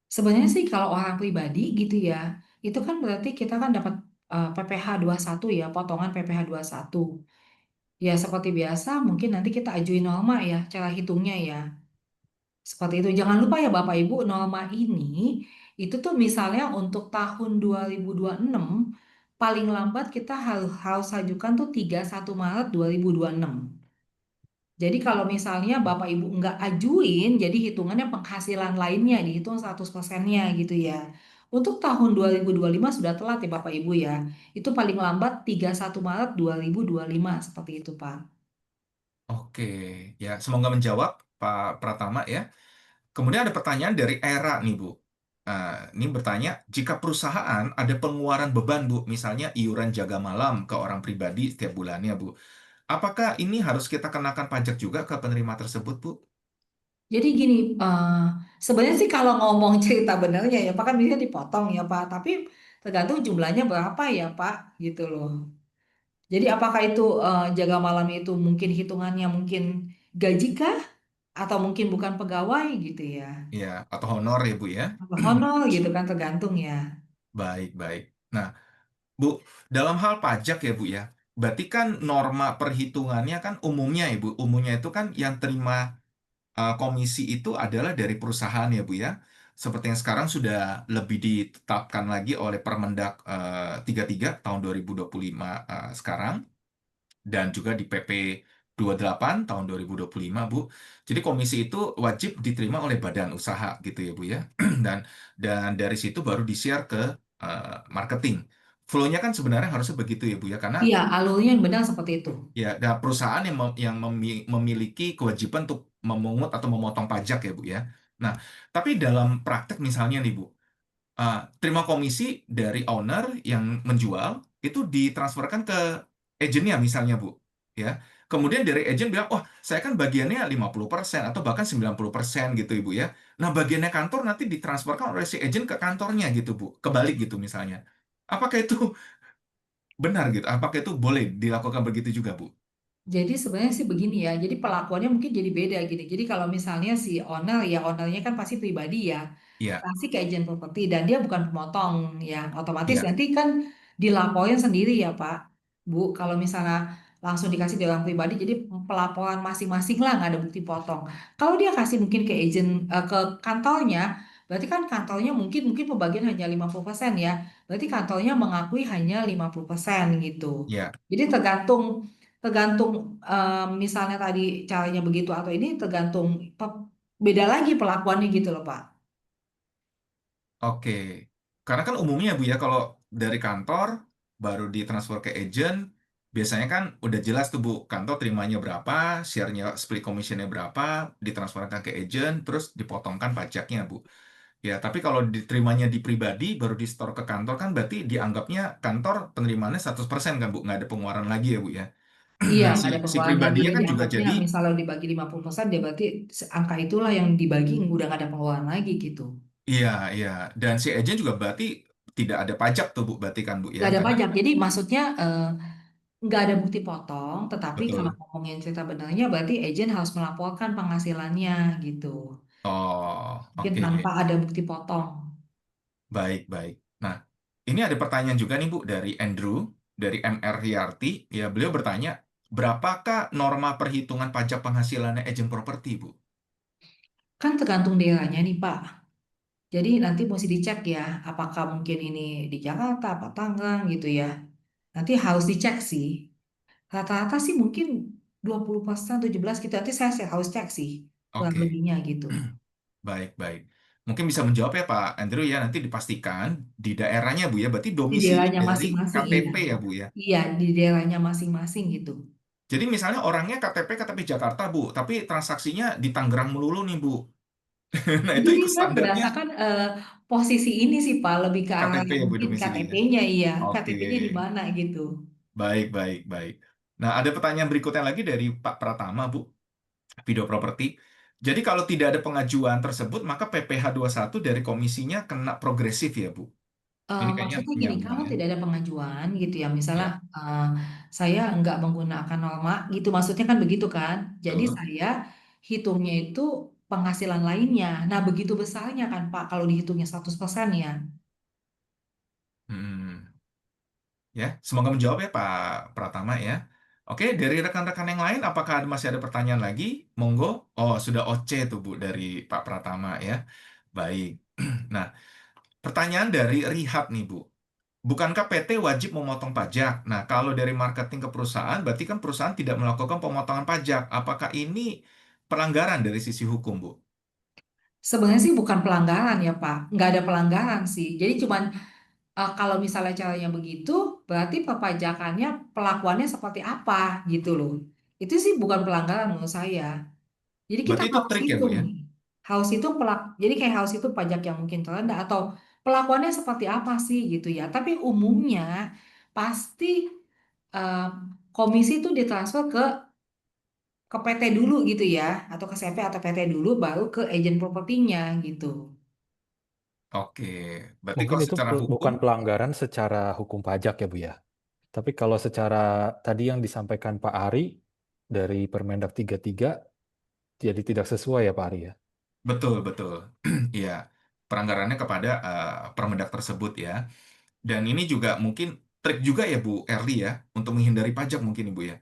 Sebenarnya sih kalau orang pribadi gitu ya, itu kan berarti kita kan dapat PPh satu ya, potongan PPh satu. Ya seperti biasa, mungkin nanti kita ajuin norma ya, cara hitungnya ya. Seperti itu. Jangan lupa ya Bapak Ibu, norma ini itu tuh misalnya untuk tahun 2026 paling lambat kita harus ajukan tuh 31 Maret 2026. Jadi kalau misalnya Bapak Ibu nggak ajuin, jadi hitungannya penghasilan lainnya dihitung 100%-nya gitu ya. Untuk tahun 2025 sudah telat ya Bapak Ibu ya. Itu paling lambat 31 Maret 2025 seperti itu Pak. Oke, ya semoga menjawab Pak Pratama ya. Kemudian ada pertanyaan dari Era nih Bu. Ini bertanya, jika perusahaan ada pengeluaran beban Bu, misalnya iuran jaga malam ke orang pribadi setiap bulannya Bu, apakah ini harus kita kenakan pajak juga ke penerima tersebut Bu? Jadi gini, sebenarnya sih kalau ngomong cerita benernya ya Pak kan bisa dipotong ya Pak, tapi tergantung jumlahnya berapa ya Pak gitu loh. Jadi apakah itu jaga malam itu mungkin hitungannya mungkin gaji kah atau mungkin bukan pegawai gitu ya. Ya, atau honor ya Bu ya. Atau honor gitu kan tergantung ya. Baik, baik. Nah, Bu, dalam hal pajak ya Bu ya, berarti kan norma perhitungannya kan umumnya ya Bu, umumnya itu kan yang terima komisi itu adalah dari perusahaan ya Bu ya. Seperti yang sekarang sudah lebih ditetapkan lagi oleh Permendak 33 tahun 2025 sekarang dan juga di PP 28 tahun 2025 Bu. Jadi komisi itu wajib diterima oleh badan usaha gitu ya Bu ya. Dan dari situ baru di-share ke marketing. flow-nya kan sebenarnya harusnya begitu ya Bu ya, karena Iya, alurnya yang benar seperti itu. ya ada perusahaan yang memiliki kewajiban untuk memungut atau memotong pajak ya Bu ya. Nah, tapi dalam praktek misalnya nih Bu, terima komisi dari owner yang menjual itu ditransferkan ke agentnya misalnya Bu ya. Kemudian dari agent bilang, oh saya kan bagiannya 50% atau bahkan 90% gitu Ibu ya. Nah bagiannya kantor nanti ditransferkan oleh si agent ke kantornya gitu Bu. Kebalik gitu misalnya. Apakah itu benar gitu? Apakah itu boleh dilakukan begitu juga Bu? Jadi sebenarnya sih begini ya, jadi perlakuannya mungkin jadi beda gini. Jadi kalau misalnya si owner ya ownernya kan pasti pribadi ya, Iya, kasih ke agent properti dan dia bukan pemotong ya, otomatis iya, nanti kan dilaporin sendiri ya Pak, Bu. Kalau misalnya langsung dikasih di orang pribadi, jadi pelaporan masing-masing lah nggak ada bukti potong. Kalau dia kasih mungkin ke agent ke kantornya, berarti kan kantornya mungkin mungkin pembagian hanya 50% ya, berarti kantornya mengakui hanya 50% gitu. iya. Jadi tergantung tergantung misalnya tadi caranya begitu atau ini tergantung beda lagi perlakuannya gitu loh Pak. Oke. Karena kan umumnya Bu ya kalau dari kantor baru ditransfer ke agent, biasanya kan udah jelas tuh Bu, kantor terimanya berapa, share-nya split commission-nya berapa, ditransferkan ke agent, terus dipotongkan pajaknya Bu. Ya, tapi kalau diterimanya di pribadi, baru di-store ke kantor kan berarti dianggapnya kantor penerimaannya 100% kan Bu, nggak ada pengeluaran lagi ya Bu ya. Iya, Nah, nggak ada si pengeluaran lagi pribadinya dan kan juga dianggapnya jadi, misalnya dibagi 50% dia berarti angka itulah yang dibagi udah nggak ada pengeluaran lagi gitu. iya, iya. Dan si agent juga berarti tidak ada pajak tuh Bu, berarti kan Bu ya, Nggak ada karena pajak. Jadi maksudnya nggak ada bukti potong, tetapi kalau betul. ngomongin cerita benarnya berarti agent harus melaporkan penghasilannya gitu. Oh, Mungkin oke. tanpa ada bukti potong. Baik, baik. Nah, ini ada pertanyaan juga nih Bu dari Andrew, dari MR Riyarti. Ya, beliau bertanya, berapakah norma perhitungan pajak penghasilannya agent properti, Bu? Kan tergantung daerahnya nih Pak. Jadi nanti mesti dicek ya, apakah mungkin ini di Jakarta, apa Tangerang gitu ya. Nanti harus dicek sih. Rata-rata sih mungkin 20%, 17 gitu. Nanti saya harus cek sih kurang Oke, lebihnya gitu. baik, baik. Mungkin bisa menjawab ya Pak Andrew ya, nanti dipastikan di daerahnya Bu ya, berarti Di domisili daerahnya dari masing-masing, iya. KTP ya Bu ya. Iya, di daerahnya masing-masing gitu. Jadi misalnya orangnya KTP Jakarta Bu, tapi transaksinya di Tangerang melulu nih Bu. Nah, itu Jadi ikut kan standarnya berdasarkan posisi ini sih Pak, lebih ke arah KTP yang ya Bu mungkin domisili ya. KTP-nya iya. Oke. KTP-nya di mana gitu. Baik, baik, baik. Nah, ada pertanyaan berikutnya lagi dari Pak Pratama, Bu, Video Properti. Jadi kalau tidak ada pengajuan tersebut, maka PPh satu dari komisinya kena progresif ya, Bu. Ini kayaknya Maksudnya gini, nyambung kalau ya. tidak ada pengajuan gitu ya, misalnya Ya, saya nggak menggunakan norma gitu, maksudnya kan begitu kan. Jadi betul. saya hitungnya itu penghasilan lainnya. Nah, begitu besarnya kan Pak kalau dihitungnya 100% ya. Hmm. Ya, semoga menjawab ya Pak Pratama ya. Oke, dari rekan-rekan yang lain, apakah masih ada pertanyaan lagi? Monggo. Oh, sudah OC tuh Bu dari Pak Pratama ya. Baik. Nah, pertanyaan dari Rihab nih Bu. Bukankah PT wajib memotong pajak? Nah, kalau dari marketing ke perusahaan, berarti kan perusahaan tidak melakukan pemotongan pajak. Apakah ini pelanggaran dari sisi hukum, Bu? Sebenarnya sih bukan pelanggaran ya Pak, nggak ada pelanggaran sih. Jadi cuman kalau misalnya caranya begitu, berarti perpajakannya pelakuannya seperti apa gitu loh. Itu sih bukan pelanggaran menurut saya. Jadi kita Berarti itu harus trik ya, Bu hitung ya? nih. Harus hitung jadi kayak harus hitung pajak yang mungkin terendah atau pelakuannya seperti apa sih gitu ya. Tapi umumnya pasti eh, komisi itu ditransfer ke PT dulu gitu ya, atau ke CP atau PT dulu baru ke agen propertinya gitu. Oke. Berarti Mungkin kalau itu secara hukum, bukan pelanggaran secara hukum pajak ya, Bu ya. Tapi kalau secara tadi yang disampaikan Pak Ari dari Permendak 33, jadi tidak sesuai ya Pak Ari ya. betul, betul. Iya, pelanggarannya kepada Permendak tersebut ya. Dan ini juga mungkin trik juga ya, Bu Erli ya, untuk menghindari pajak mungkin, Ibu ya.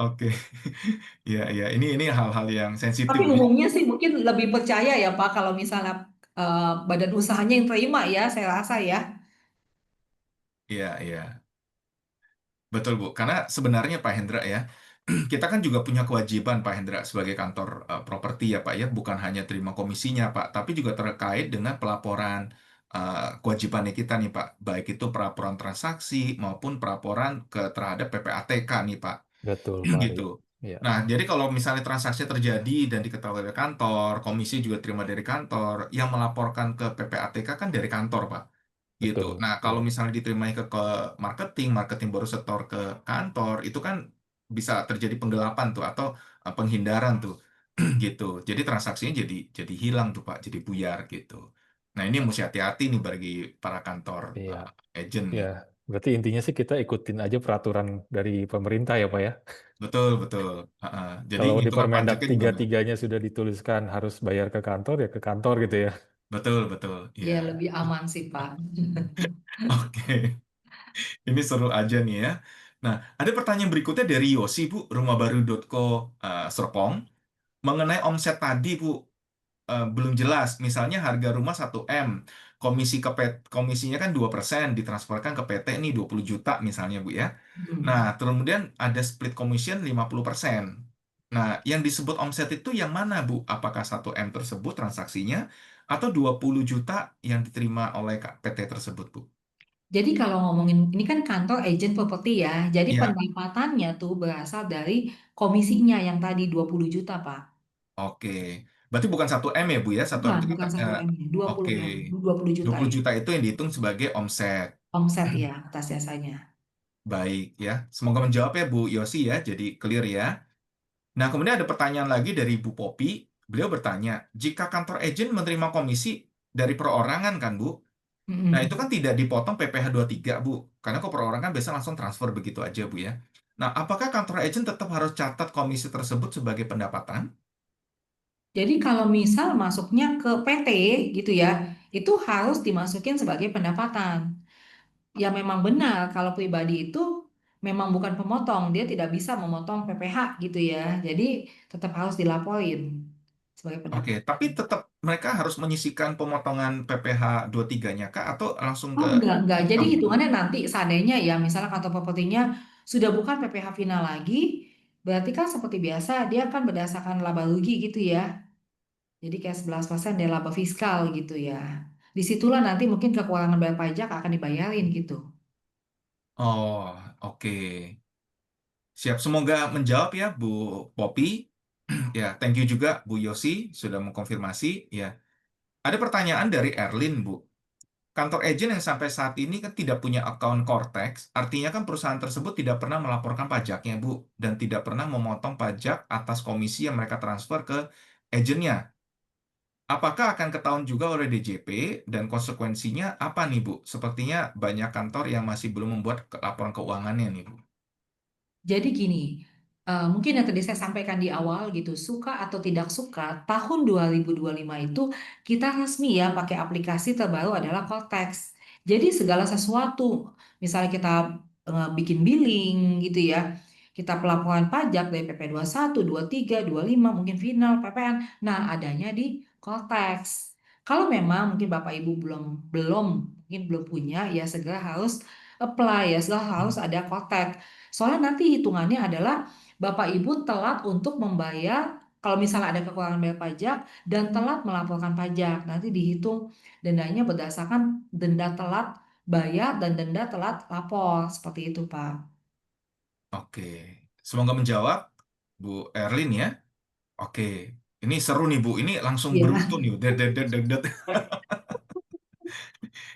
Oke. Iya, iya. Ini hal-hal yang sensitif, Tapi Bu. umumnya sih mungkin lebih percaya ya Pak kalau misalnya badan usahanya yang terima ya, saya rasa ya. Iya, iya. Betul, Bu. Karena sebenarnya Pak Hendra ya, kita kan juga punya kewajiban Pak Hendra sebagai kantor properti ya Pak ya, bukan hanya terima komisinya Pak, tapi juga terkait dengan pelaporan kewajibannya kita nih Pak, baik itu pelaporan transaksi maupun pelaporan terhadap PPATK nih Pak. Betul, Pak Ari. Gitu. Ya, Nah, jadi kalau misalnya transaksi terjadi dan diketahui dari kantor, komisi juga terima dari kantor, yang melaporkan ke PPATK kan dari kantor, Pak. Gitu. betul. Nah, kalau Ya, misalnya diterima ke marketing, marketing baru setor ke kantor, itu kan bisa terjadi penggelapan tuh atau penghindaran tuh. Gitu. Jadi transaksinya jadi hilang tuh, Pak, jadi buyar gitu. Nah, ini mesti hati-hati nih bagi para kantor iya, agent ya. nih. Berarti intinya sih kita ikutin aja peraturan dari pemerintah ya, Pak ya. Betul, betul. Heeh. Jadi Kalau di ngitungan Permendak pajaknya gimana? 33-nya sudah dituliskan harus bayar ke kantor, ya ke kantor gitu ya. Betul, betul. Ya Ya. lebih aman sih Pak. Oke. Ini seru aja nih ya. Nah, ada pertanyaan berikutnya dari Yosi, Bu, rumahbaru.co Serpong. Mengenai omset tadi, Bu, belum jelas. Misalnya harga rumah 1 M, komisinya kan 2%, ditransferkan ke PT nih 20 juta misalnya, Bu ya. Nah, Hmm. kemudian ada split commission 50%. Nah, yang disebut omset itu yang mana, Bu? Apakah 1 M tersebut transaksinya atau 20 juta yang diterima oleh PT tersebut, Bu? Jadi kalau ngomongin ini kan kantor agent properti ya. Jadi Iya. pendapatannya tuh berasal dari komisinya yang tadi 20 juta, Pak. Oke. Berarti bukan 1 M ya, Bu ya? 1 M Bukan, itu kan, bukan 1 M-nya, 20 oke. M, 20 juta 20 ya. juta itu yang dihitung sebagai omset. Omset ya atas jasanya. Baik ya. Semoga menjawab ya Bu Yosi ya. Jadi clear ya. Nah, kemudian ada pertanyaan lagi dari Bu Popi. Beliau bertanya, jika kantor agent menerima komisi dari perorangan kan Bu? Nah, itu Mm-mm. kan tidak dipotong PPh tiga Bu. Karena kok perorangan biasa langsung transfer begitu aja Bu ya. Nah, apakah kantor agent tetap harus catat komisi tersebut sebagai pendapatan? Jadi kalau misal masuknya ke PT gitu ya, itu harus dimasukin sebagai pendapatan. Ya memang benar kalau pribadi itu memang bukan pemotong, dia tidak bisa memotong PPh gitu ya. Jadi tetap harus dilaporin sebagai Oke, pendapatan. tapi tetap mereka harus menyisihkan pemotongan PPh 23-nya kah atau langsung Oh ke enggak. Jadi income gitu? hitungannya nanti seandainya ya misalnya kantor propertinya sudah bukan PPh final lagi, berarti kan seperti biasa dia akan berdasarkan laba rugi gitu ya. Jadi kayak 11% dari laba fiskal gitu ya. Disitulah nanti mungkin kekurangan bayar pajak akan dibayarin gitu. Oh, oke. Siap. Semoga menjawab ya, Bu Popi. Ya, thank you juga Bu Yosi sudah mengkonfirmasi. Ya, ada pertanyaan dari Erlin, Bu. Kantor agent yang sampai saat ini kan tidak punya account Cortex, artinya kan perusahaan tersebut tidak pernah melaporkan pajaknya, Bu, dan tidak pernah memotong pajak atas komisi yang mereka transfer ke agennya. Apakah akan ketahuan juga oleh DJP dan konsekuensinya apa nih, Bu? Sepertinya banyak kantor yang masih belum membuat laporan keuangannya nih, Bu. Jadi gini, mungkin yang tadi saya sampaikan di awal gitu, suka atau tidak suka, tahun 2025 itu kita resmi ya pakai aplikasi terbaru adalah Cortex. Jadi segala sesuatu, misalnya kita bikin billing gitu ya, kita pelaporan pajak dari PP 21, 23, 25, mungkin final, PPN, nah adanya di Cortex. Kalau memang mungkin Bapak Ibu belum belum mungkin belum punya, ya segera harus apply ya, segera harus ada Cortex. Soalnya nanti hitungannya adalah Bapak Ibu telat untuk membayar kalau misalnya ada kekurangan bayar pajak dan telat melaporkan pajak. Nanti dihitung dendanya berdasarkan denda telat bayar dan denda telat lapor. Seperti itu, Pak. Oke, semoga menjawab, Bu Erlin ya. Oke, ini seru nih Bu. Ini langsung Iya. beruntun nih. Det, det, det, det, det.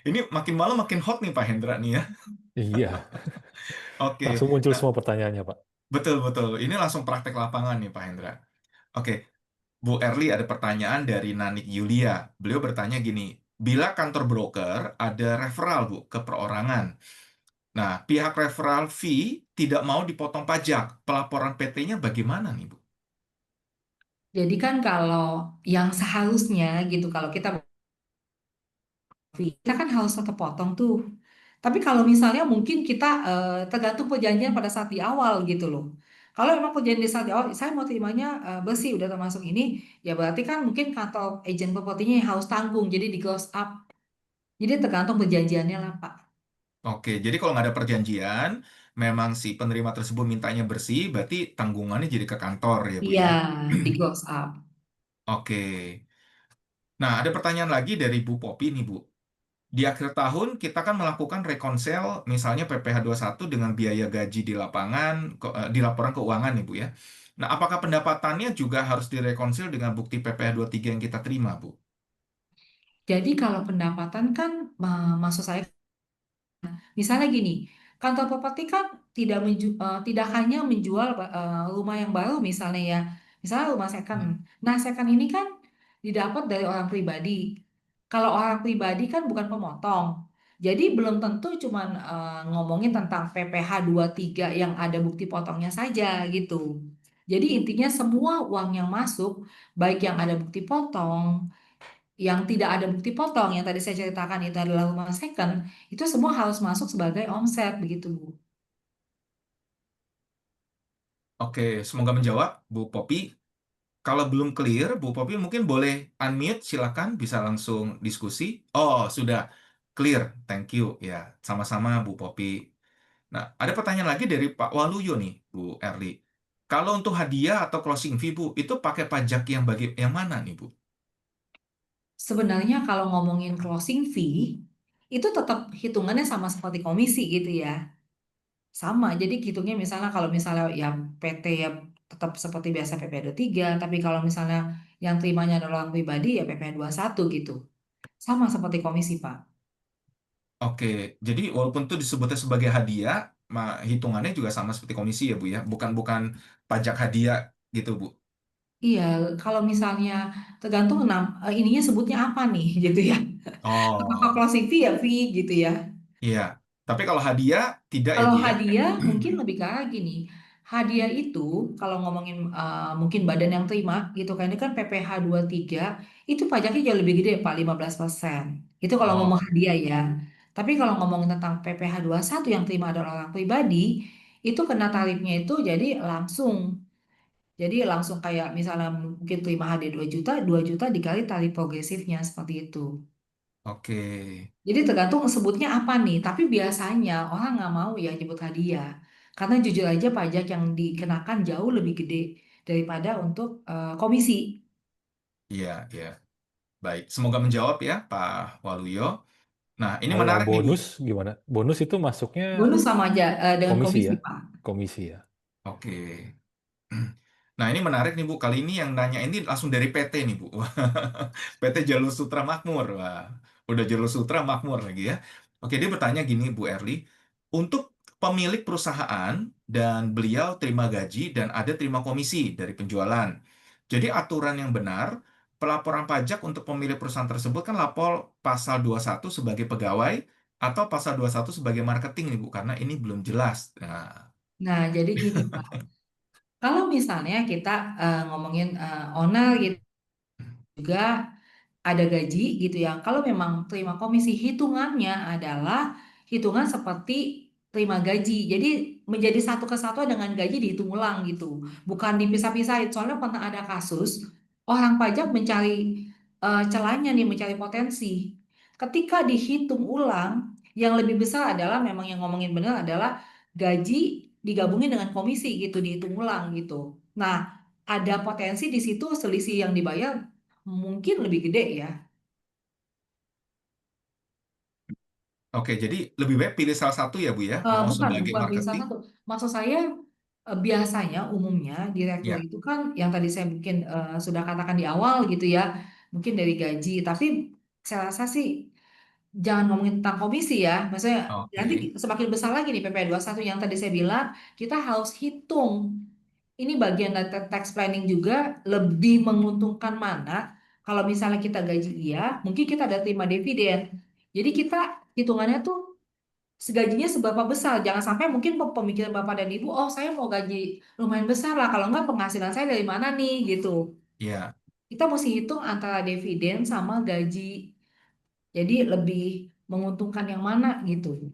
Ini makin malam makin hot nih Pak Hendra nih ya. Iya, Oke, langsung muncul nah, semua pertanyaannya, Pak. betul betul. Ini langsung praktek lapangan nih Pak Hendra. Oke, Bu Erli ada pertanyaan dari Nanik Yulia. Beliau bertanya gini, bila kantor broker ada referral Bu ke perorangan. Nah, pihak referral fee tidak mau dipotong pajak. Pelaporan PT-nya bagaimana nih Bu? Jadi kan kalau yang seharusnya gitu kalau kita kan harus tetap potong tuh. Tapi kalau misalnya mungkin kita tergantung perjanjian pada saat di awal gitu loh. Kalau memang perjanjian di saat di awal, saya mau terimanya bersih udah termasuk ini, ya berarti kan mungkin kantor agent propertinya yang harus tanggung, jadi di close up. Jadi tergantung perjanjiannya lah Pak. Oke, jadi kalau nggak ada perjanjian, memang si penerima tersebut mintanya bersih, berarti tanggungannya jadi ke kantor ya Bu Iya, ya. di close up. Oke. Nah, ada pertanyaan lagi dari Bu Popi nih Bu. Di akhir tahun kita kan melakukan rekonsel misalnya PPh satu dengan biaya gaji di lapangan, di laporan keuangan nih Bu ya. Nah, apakah pendapatannya juga harus direkonsil dengan bukti PPh tiga yang kita terima Bu? Jadi kalau pendapatan kan, maksud saya, misalnya gini, kantor properti kan tidak hanya menjual rumah yang baru misalnya ya, misalnya rumah second. Hmm. Nah, second ini kan didapat dari orang pribadi. Kalau orang pribadi kan bukan pemotong. Jadi belum tentu cuman ngomongin tentang PPh tiga yang ada bukti potongnya saja gitu. Jadi intinya semua uang yang masuk, baik yang ada bukti potong, yang tidak ada bukti potong, yang tadi saya ceritakan itu adalah rumah second, itu semua harus masuk sebagai omset begitu, Bu. Oke, semoga menjawab Bu Popi. Kalau belum clear, Bu Popi mungkin boleh unmute, silakan bisa langsung diskusi. Oh, sudah clear. Thank you. Ya, sama-sama Bu Popi. Nah, ada pertanyaan lagi dari Pak Waluyo nih, Bu Erli. Kalau untuk hadiah atau closing fee, Bu, itu pakai pajak yang mana nih, Bu? Sebenarnya kalau ngomongin closing fee, itu tetap hitungannya sama seperti komisi gitu ya. Sama, jadi hitungnya misalnya kalau misalnya ya PT ya tetap seperti biasa PP tiga, tapi kalau misalnya yang terimanya adalah orang pribadi ya PP satu gitu. Sama seperti komisi, Pak. Oke, jadi walaupun itu disebutnya sebagai hadiah, hitungannya juga sama seperti komisi ya, Bu ya. Bukan bukan pajak hadiah gitu, Bu. Iya, kalau misalnya tergantung ininya sebutnya apa nih gitu ya. Apakah Oh, closing fee ya fee gitu ya. iya. Tapi kalau hadiah tidak ya, Kalau Bu ya. hadiah mungkin lebih ke arah gini. Hadiah itu kalau ngomongin mungkin badan yang terima gitu kan ini kan PPh tiga itu pajaknya jauh lebih gede Pak 15%. Itu kalau ngomong Oh, hadiah ya. Tapi kalau ngomongin tentang PPh satu yang terima adalah orang pribadi itu kena tarifnya itu jadi langsung. Jadi langsung kayak misalnya mungkin terima hadiah 2 juta, 2 juta dikali tarif progresifnya seperti itu. oke. Jadi tergantung sebutnya apa nih, tapi biasanya orang nggak mau ya nyebut hadiah. Karena jujur aja pajak yang dikenakan jauh lebih gede daripada untuk komisi. Iya, iya. Baik, semoga menjawab ya, Pak Waluyo. Nah, ini Kalau menarik nih, Bu. bonus gimana? Bonus itu masuknya Bonus sama aja dengan komisi komisi, ya? Pak. Komisi ya. Oke. Nah, ini menarik nih, Bu. Kali ini yang nanya ini langsung dari PT nih, Bu. PT Jalur Sutra Makmur. Wah, udah Jalur Sutra Makmur lagi ya. Oke, dia bertanya gini, Bu Erli. Untuk pemilik perusahaan dan beliau terima gaji dan ada terima komisi dari penjualan. Jadi aturan yang benar, pelaporan pajak untuk pemilik perusahaan tersebut kan lapor pasal 21 sebagai pegawai atau pasal 21 sebagai marketing nih, Bu. Karena ini belum jelas. Nah, Nah, jadi gini, Pak. Kalau misalnya kita ngomongin owner gitu juga ada gaji gitu ya. Kalau memang terima komisi hitungannya adalah hitungan seperti terima gaji. Jadi menjadi satu kesatuan dengan gaji dihitung ulang gitu. Bukan dipisah-pisahin. Soalnya pernah ada kasus orang pajak mencari celahnya nih, mencari potensi. Ketika dihitung ulang, yang lebih besar adalah memang yang ngomongin benar adalah gaji digabungin dengan komisi gitu, dihitung ulang gitu. Nah, ada potensi di situ selisih yang dibayar mungkin lebih gede ya. oke, jadi lebih baik pilih salah satu ya, Bu ya, mau Bukan, sebagai bukan pilih salah marketing. satu. Maksud saya biasanya umumnya direktur Ya, itu kan yang tadi saya mungkin sudah katakan di awal gitu ya, mungkin dari gaji. Tapi saya rasa sih jangan ngomongin tentang komisi ya. Maksudnya nanti oke. semakin besar lagi nih PP satu yang tadi saya bilang, kita harus hitung. Ini bagian dari tax planning juga lebih menguntungkan mana kalau misalnya kita gaji iya, mungkin kita ada terima dividen. Jadi kita hitungannya tuh segajinya seberapa besar. Jangan sampai mungkin pemikiran Bapak dan Ibu, oh saya mau gaji lumayan besar lah. Kalau enggak penghasilan saya dari mana nih gitu. Ya, Kita mesti hitung antara dividen sama gaji. Jadi lebih menguntungkan yang mana gitu.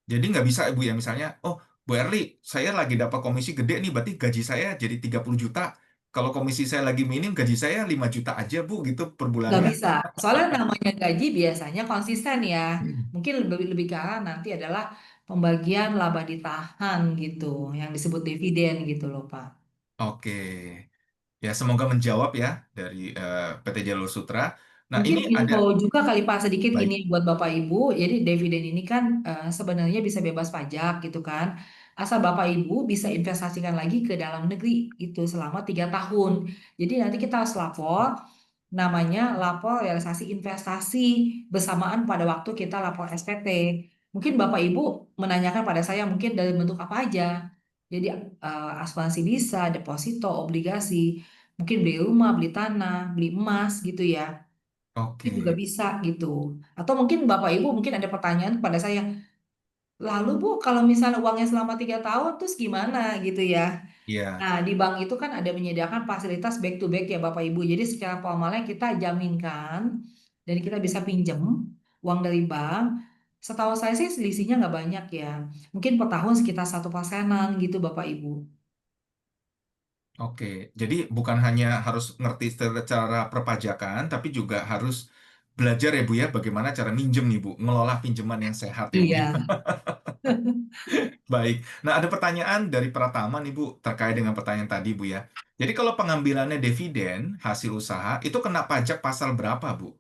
jadi nggak bisa Bu ya misalnya, oh Bu Erli, saya lagi dapat komisi gede nih, berarti gaji saya jadi 30 juta. Kalau komisi saya lagi minim, gaji saya 5 juta aja, Bu, gitu per Nggak bulannya. bisa. Soalnya namanya gaji biasanya konsisten ya. Mungkin lebih lebih ke arah nanti adalah pembagian laba ditahan gitu, yang disebut dividen gitu loh, Pak. Oke. Ya, semoga menjawab ya dari PT Jalur Sutra. Nah, Mungkin ini ada info juga kali Pak sedikit ini baik. buat Bapak Ibu. Jadi dividen ini kan sebenarnya bisa bebas pajak gitu kan. Asal Bapak Ibu bisa investasikan lagi ke dalam negeri itu selama 3 tahun. Jadi nanti kita harus lapor namanya lapor realisasi investasi bersamaan pada waktu kita lapor SPT. Mungkin Bapak Ibu menanyakan pada saya mungkin dari bentuk apa aja. Jadi asuransi bisa, deposito, obligasi, mungkin beli rumah, beli tanah, beli emas gitu ya. Itu juga Oke. bisa gitu. Atau mungkin Bapak Ibu mungkin ada pertanyaan pada saya, lalu Bu kalau misalnya uangnya selama 3 tahun terus gimana gitu ya. Iya. Nah, di bank itu kan ada menyediakan fasilitas back to back ya Bapak Ibu. Jadi secara formalnya kita jaminkan dan kita bisa pinjam uang dari bank. Setahu saya sih selisihnya nggak banyak ya. Mungkin per tahun sekitar 1%-an gitu Bapak Ibu. Oke, jadi bukan hanya harus ngerti secara perpajakan, tapi juga harus belajar ya Bu ya, bagaimana cara minjem nih Bu, ngelola pinjaman yang sehat ya Bu ya. Iya. Baik. Nah, ada pertanyaan dari Pratama nih Bu, terkait dengan pertanyaan tadi Bu ya. Jadi kalau pengambilannya dividen hasil usaha, itu kena pajak pasal berapa Bu?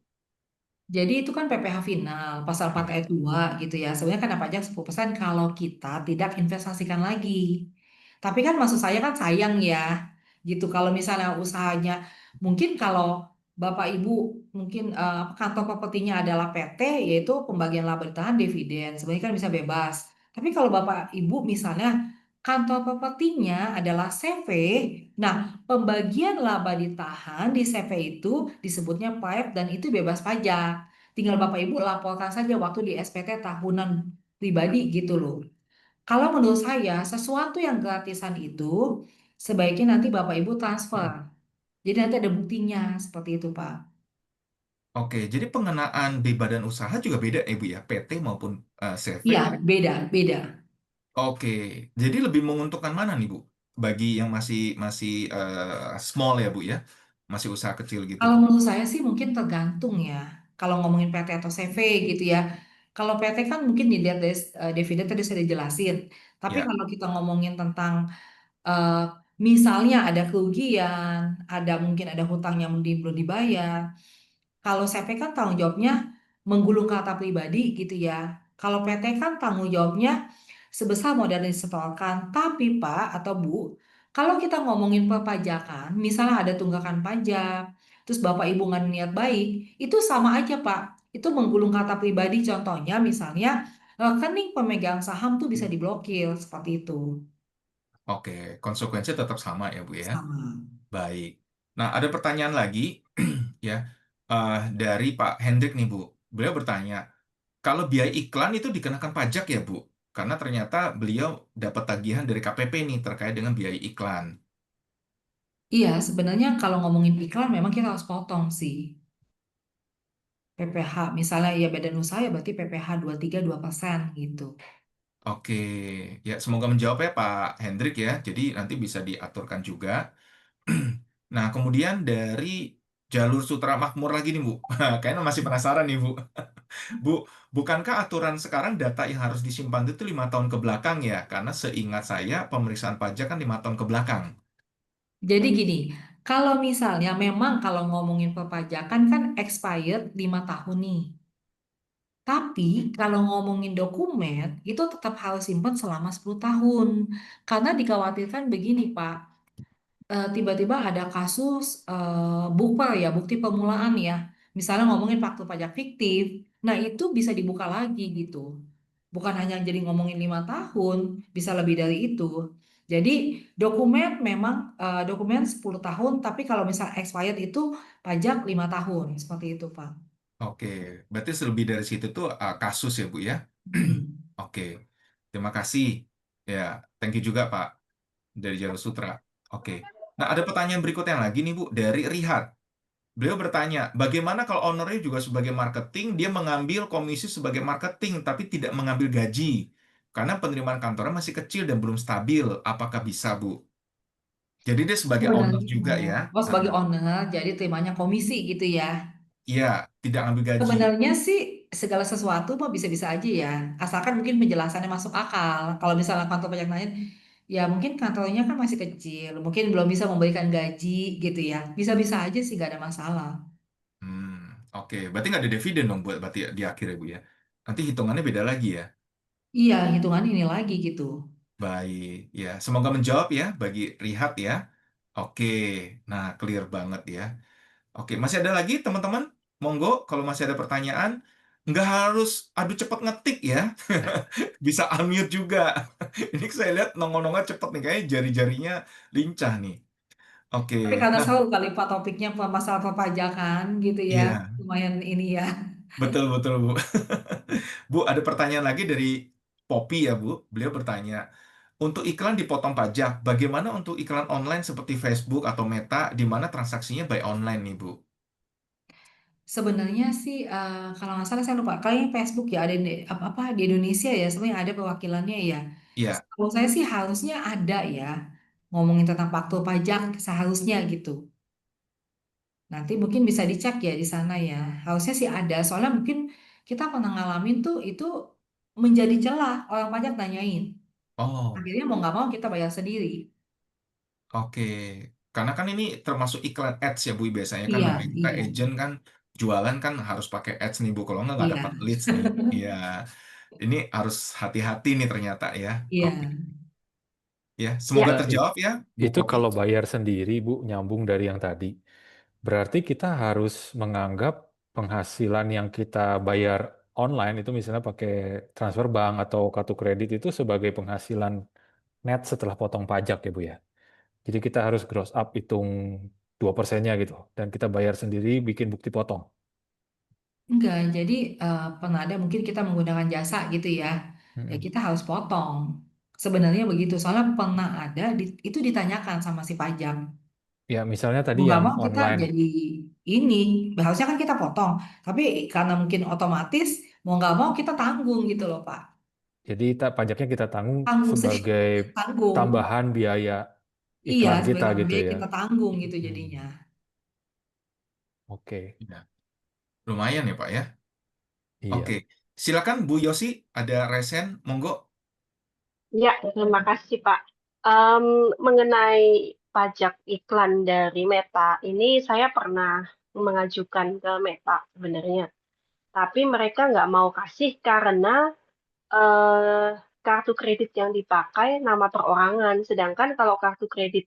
Jadi itu kan PPh final, pasal 4 Ya. ayat 2 gitu ya. Sebenarnya kan pajak 10% kalau kita tidak investasikan lagi. Tapi kan maksud saya kan sayang ya, gitu. Kalau misalnya usahanya, mungkin kalau Bapak Ibu, mungkin kantor propertinya adalah PT, yaitu pembagian laba ditahan dividen. Sebenarnya kan bisa bebas. Tapi kalau Bapak Ibu misalnya kantor propertinya adalah CV, nah pembagian laba ditahan di CV itu disebutnya PAEP dan itu bebas pajak. Tinggal Bapak Ibu laporkan saja waktu di SPT tahunan pribadi gitu loh. Kalau menurut saya, sesuatu yang gratisan itu sebaiknya nanti Bapak Ibu transfer. Jadi nanti ada buktinya seperti itu, Pak. Oke, jadi pengenaan di badan usaha juga beda ya Bu ya, PT maupun CV. Iya, beda, beda. Oke, jadi lebih menguntungkan mana nih Bu? Bagi yang masih masih small ya Bu ya, masih usaha kecil gitu Kalau Bu. menurut saya sih mungkin tergantung ya. Kalau ngomongin PT atau CV gitu ya. Kalau PT kan mungkin dilihat dari dividen tadi sudah dijelasin. Tapi Ya. kalau kita ngomongin tentang eh, misalnya ada kerugian, ada mungkin ada hutang yang belum dibayar. Kalau CP kan tanggung jawabnya menggulung ke harta pribadi gitu ya. Kalau PT kan tanggung jawabnya sebesar modal yang disetorkan. Tapi Pak atau Bu, kalau kita ngomongin perpajakan, misalnya ada tunggakan pajak, terus Bapak Ibu nggak niat baik, itu sama aja Pak. Itu menggulung ke harta pribadi. Contohnya misalnya rekening pemegang saham tuh bisa diblokir seperti itu. Oke, konsekuensinya tetap sama ya Bu ya. Sama. Baik. Nah, ada pertanyaan lagi ya dari Pak Hendrik nih Bu. Beliau bertanya, kalau biaya iklan itu dikenakan pajak ya Bu? Karena ternyata beliau dapat tagihan dari KPP nih terkait dengan biaya iklan. Iya, sebenarnya kalau ngomongin iklan memang kita harus potong sih. PPh, misalnya ya badan usaha ya berarti PPh 23,2% gitu. Oke, ya semoga menjawab ya Pak Hendrik ya. Jadi nanti bisa diaturkan juga. Nah, kemudian dari jalur Sutra Makmur lagi nih Bu. Kayaknya masih penasaran nih Bu. Bu, bukankah aturan sekarang data yang harus disimpan itu 5 tahun ke belakang ya? Karena seingat saya pemeriksaan pajak kan 5 tahun ke belakang. Jadi gini, kalau misalnya memang kalau ngomongin perpajakan kan expired 5 tahun nih. Tapi kalau ngomongin dokumen itu tetap harus simpan selama 10 tahun. Karena dikhawatirkan begini Pak, tiba-tiba ada kasus bukper ya, bukti permulaan ya. Misalnya ngomongin faktur pajak fiktif, nah itu bisa dibuka lagi gitu. Bukan hanya jadi ngomongin 5 tahun, bisa lebih dari itu. Jadi dokumen memang dokumen 10 tahun, tapi kalau misal expired itu pajak 5 tahun, seperti itu Pak. Oke, berarti lebih dari situ tuh kasus ya Bu ya? Hmm. Oke, terima kasih. Ya, thank you juga Pak dari Jalur Sutra. Oke. Nah, ada pertanyaan berikutnya lagi nih Bu dari Rihat. Beliau bertanya, bagaimana kalau ownernya juga sebagai marketing, dia mengambil komisi sebagai marketing, tapi tidak mengambil gaji? Karena penerimaan kantornya masih kecil dan belum stabil. Apakah bisa, Bu? Jadi dia sebagai owner Sebenarnya, juga ya. oh Ah, sebagai owner, jadi terimanya komisi gitu ya. iya, tidak ambil gaji. Sebenarnya sih segala sesuatu mah bisa-bisa aja ya, asalkan mungkin penjelasannya masuk akal. Kalau misalnya kantor pajak lain, ya mungkin kantornya kan masih kecil, mungkin belum bisa memberikan gaji gitu ya. Bisa-bisa aja sih gak ada masalah. Oke. Berarti nggak ada dividen dong buat berarti di akhir ya Bu ya. Nanti hitungannya beda lagi ya. Iya, hitungan ini lagi gitu. Baik, ya. Semoga menjawab ya bagi Rihat ya. Oke, nah clear banget ya. Oke, masih ada lagi teman-teman? Monggo, kalau masih ada pertanyaan, nggak harus aduh cepet ngetik ya. Bisa unmute juga. Ini saya lihat nongol-nongol cepet nih, kayaknya jari-jarinya lincah nih. Oke, Tapi karena nah selalu kali Pak topiknya masalah perpajakan gitu ya, iya, lumayan ini ya. betul-betul Bu. Bu, ada pertanyaan lagi dari Poppy ya Bu. Beliau bertanya, untuk iklan dipotong pajak, bagaimana untuk iklan online seperti Facebook atau Meta, di mana transaksinya by online nih Bu? Sebenarnya sih kalau nggak salah saya lupa, kayaknya Facebook ya ada apa di Indonesia ya, sebenarnya ada perwakilannya ya. Iya. Kalau saya sih harusnya ada ya, ngomongin tentang faktur pajak seharusnya gitu. Nanti mungkin bisa dicek ya di sana ya. Harusnya sih ada, soalnya mungkin kita pernah ngalamin tuh itu menjadi celah orang pajak nanyain. Oh, Akhirnya mau nggak mau kita bayar sendiri. oke. Karena kan ini termasuk iklan ads ya Bu, biasanya kan Iya, namanya kita iya, agent kan jualan kan harus pakai ads nih Bu, kalau nggak dapat iya, leads nih. Iya, ini harus hati-hati nih ternyata ya. Oke, iya. ya semoga Ya, terjawab ya Bu itu Popi. kalau bayar sendiri, Bu, nyambung dari yang tadi. Berarti kita harus menganggap penghasilan yang kita bayar online itu misalnya pakai transfer bank atau kartu kredit itu sebagai penghasilan net setelah potong pajak ya Bu ya. Jadi kita harus gross up hitung 2%-nya gitu. Dan kita bayar sendiri bikin bukti potong. Enggak, jadi pernah ada mungkin kita menggunakan jasa gitu ya, ya Mm-mm. kita harus potong. Sebenarnya begitu, soalnya pernah ada itu ditanyakan sama si pajak. Ya misalnya tadi Mau nggak yang mau kita online. jadi ini, harusnya kan kita potong, tapi karena mungkin otomatis mau nggak mau kita tanggung gitu loh Pak. Jadi pajaknya kita tanggung Tanggung sih, sebagai tanggung. tambahan biaya Iya, iklan kita sebagai tambahan gitu biaya ya. kita tanggung gitu Hmm, jadinya. oke, Ya, lumayan ya Pak ya. Oke, iya. silakan Bu Yosi, ada resen, monggo. Ya, terima kasih Pak. Mengenai pajak iklan dari Meta, ini saya pernah mengajukan ke Meta sebenarnya. Tapi mereka nggak mau kasih karena eh, kartu kredit yang dipakai nama perorangan. Sedangkan kalau kartu kredit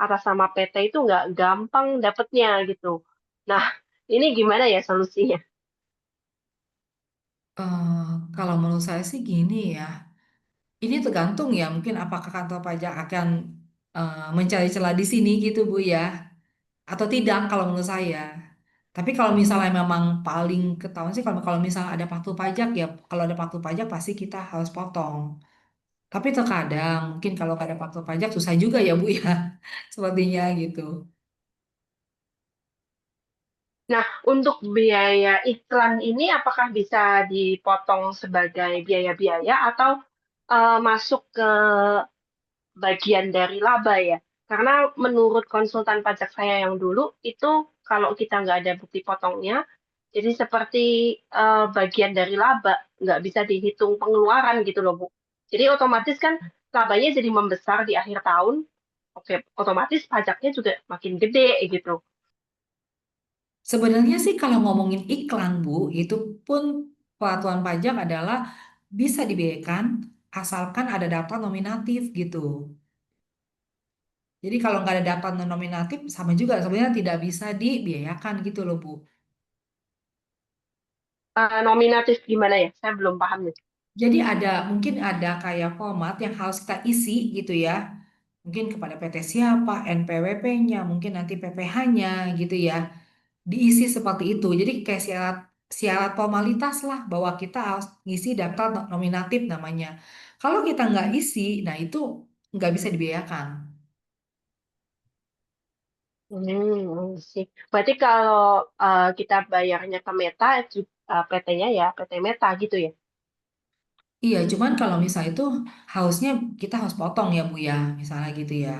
atas nama PT itu nggak gampang dapetnya gitu. Nah, ini gimana ya solusinya? Eh, Kalau menurut saya sih gini ya, ini tergantung ya, mungkin apakah kantor pajak akan mencari celah di sini gitu Bu ya, atau tidak kalau menurut saya. Tapi kalau misalnya memang paling ketahuan sih kalau kalau misalnya ada faktur pajak ya, kalau ada faktur pajak pasti kita harus potong. Tapi terkadang mungkin kalau nggak ada faktur pajak susah juga ya Bu ya, sepertinya gitu. Nah, untuk biaya iklan ini apakah bisa dipotong sebagai biaya-biaya atau masuk ke bagian dari laba ya? Karena menurut konsultan pajak saya yang dulu, itu kalau kita nggak ada bukti potongnya, jadi seperti bagian dari laba, nggak bisa dihitung pengeluaran gitu loh, Bu. Jadi otomatis kan labanya jadi membesar di akhir tahun, oke, otomatis pajaknya juga makin gede gitu. Sebenarnya sih kalau ngomongin iklan Bu, itu pun peraturan pajak adalah bisa dibiayakan asalkan ada daftar nominatif gitu. Jadi kalau nggak ada daftar nominatif sama juga sebenarnya tidak bisa dibiayakan gitu loh Bu. Nominatif gimana ya? Saya belum paham nih. Jadi ada mungkin ada kayak format yang harus kita isi gitu ya. Mungkin kepada PT siapa, NPWP-nya, mungkin nanti PPh-nya gitu ya. Diisi seperti itu. Jadi kayak syarat syarat formalitas lah bahwa kita harus ngisi daftar nominatif namanya. Kalau kita nggak isi, nah itu nggak bisa dibiayakan. Sih. Berarti kalau kita bayarnya ke Meta, PT-nya ya PT Meta gitu ya. Iya, cuman kalau misal itu harusnya kita harus potong ya Bu ya, misalnya gitu ya.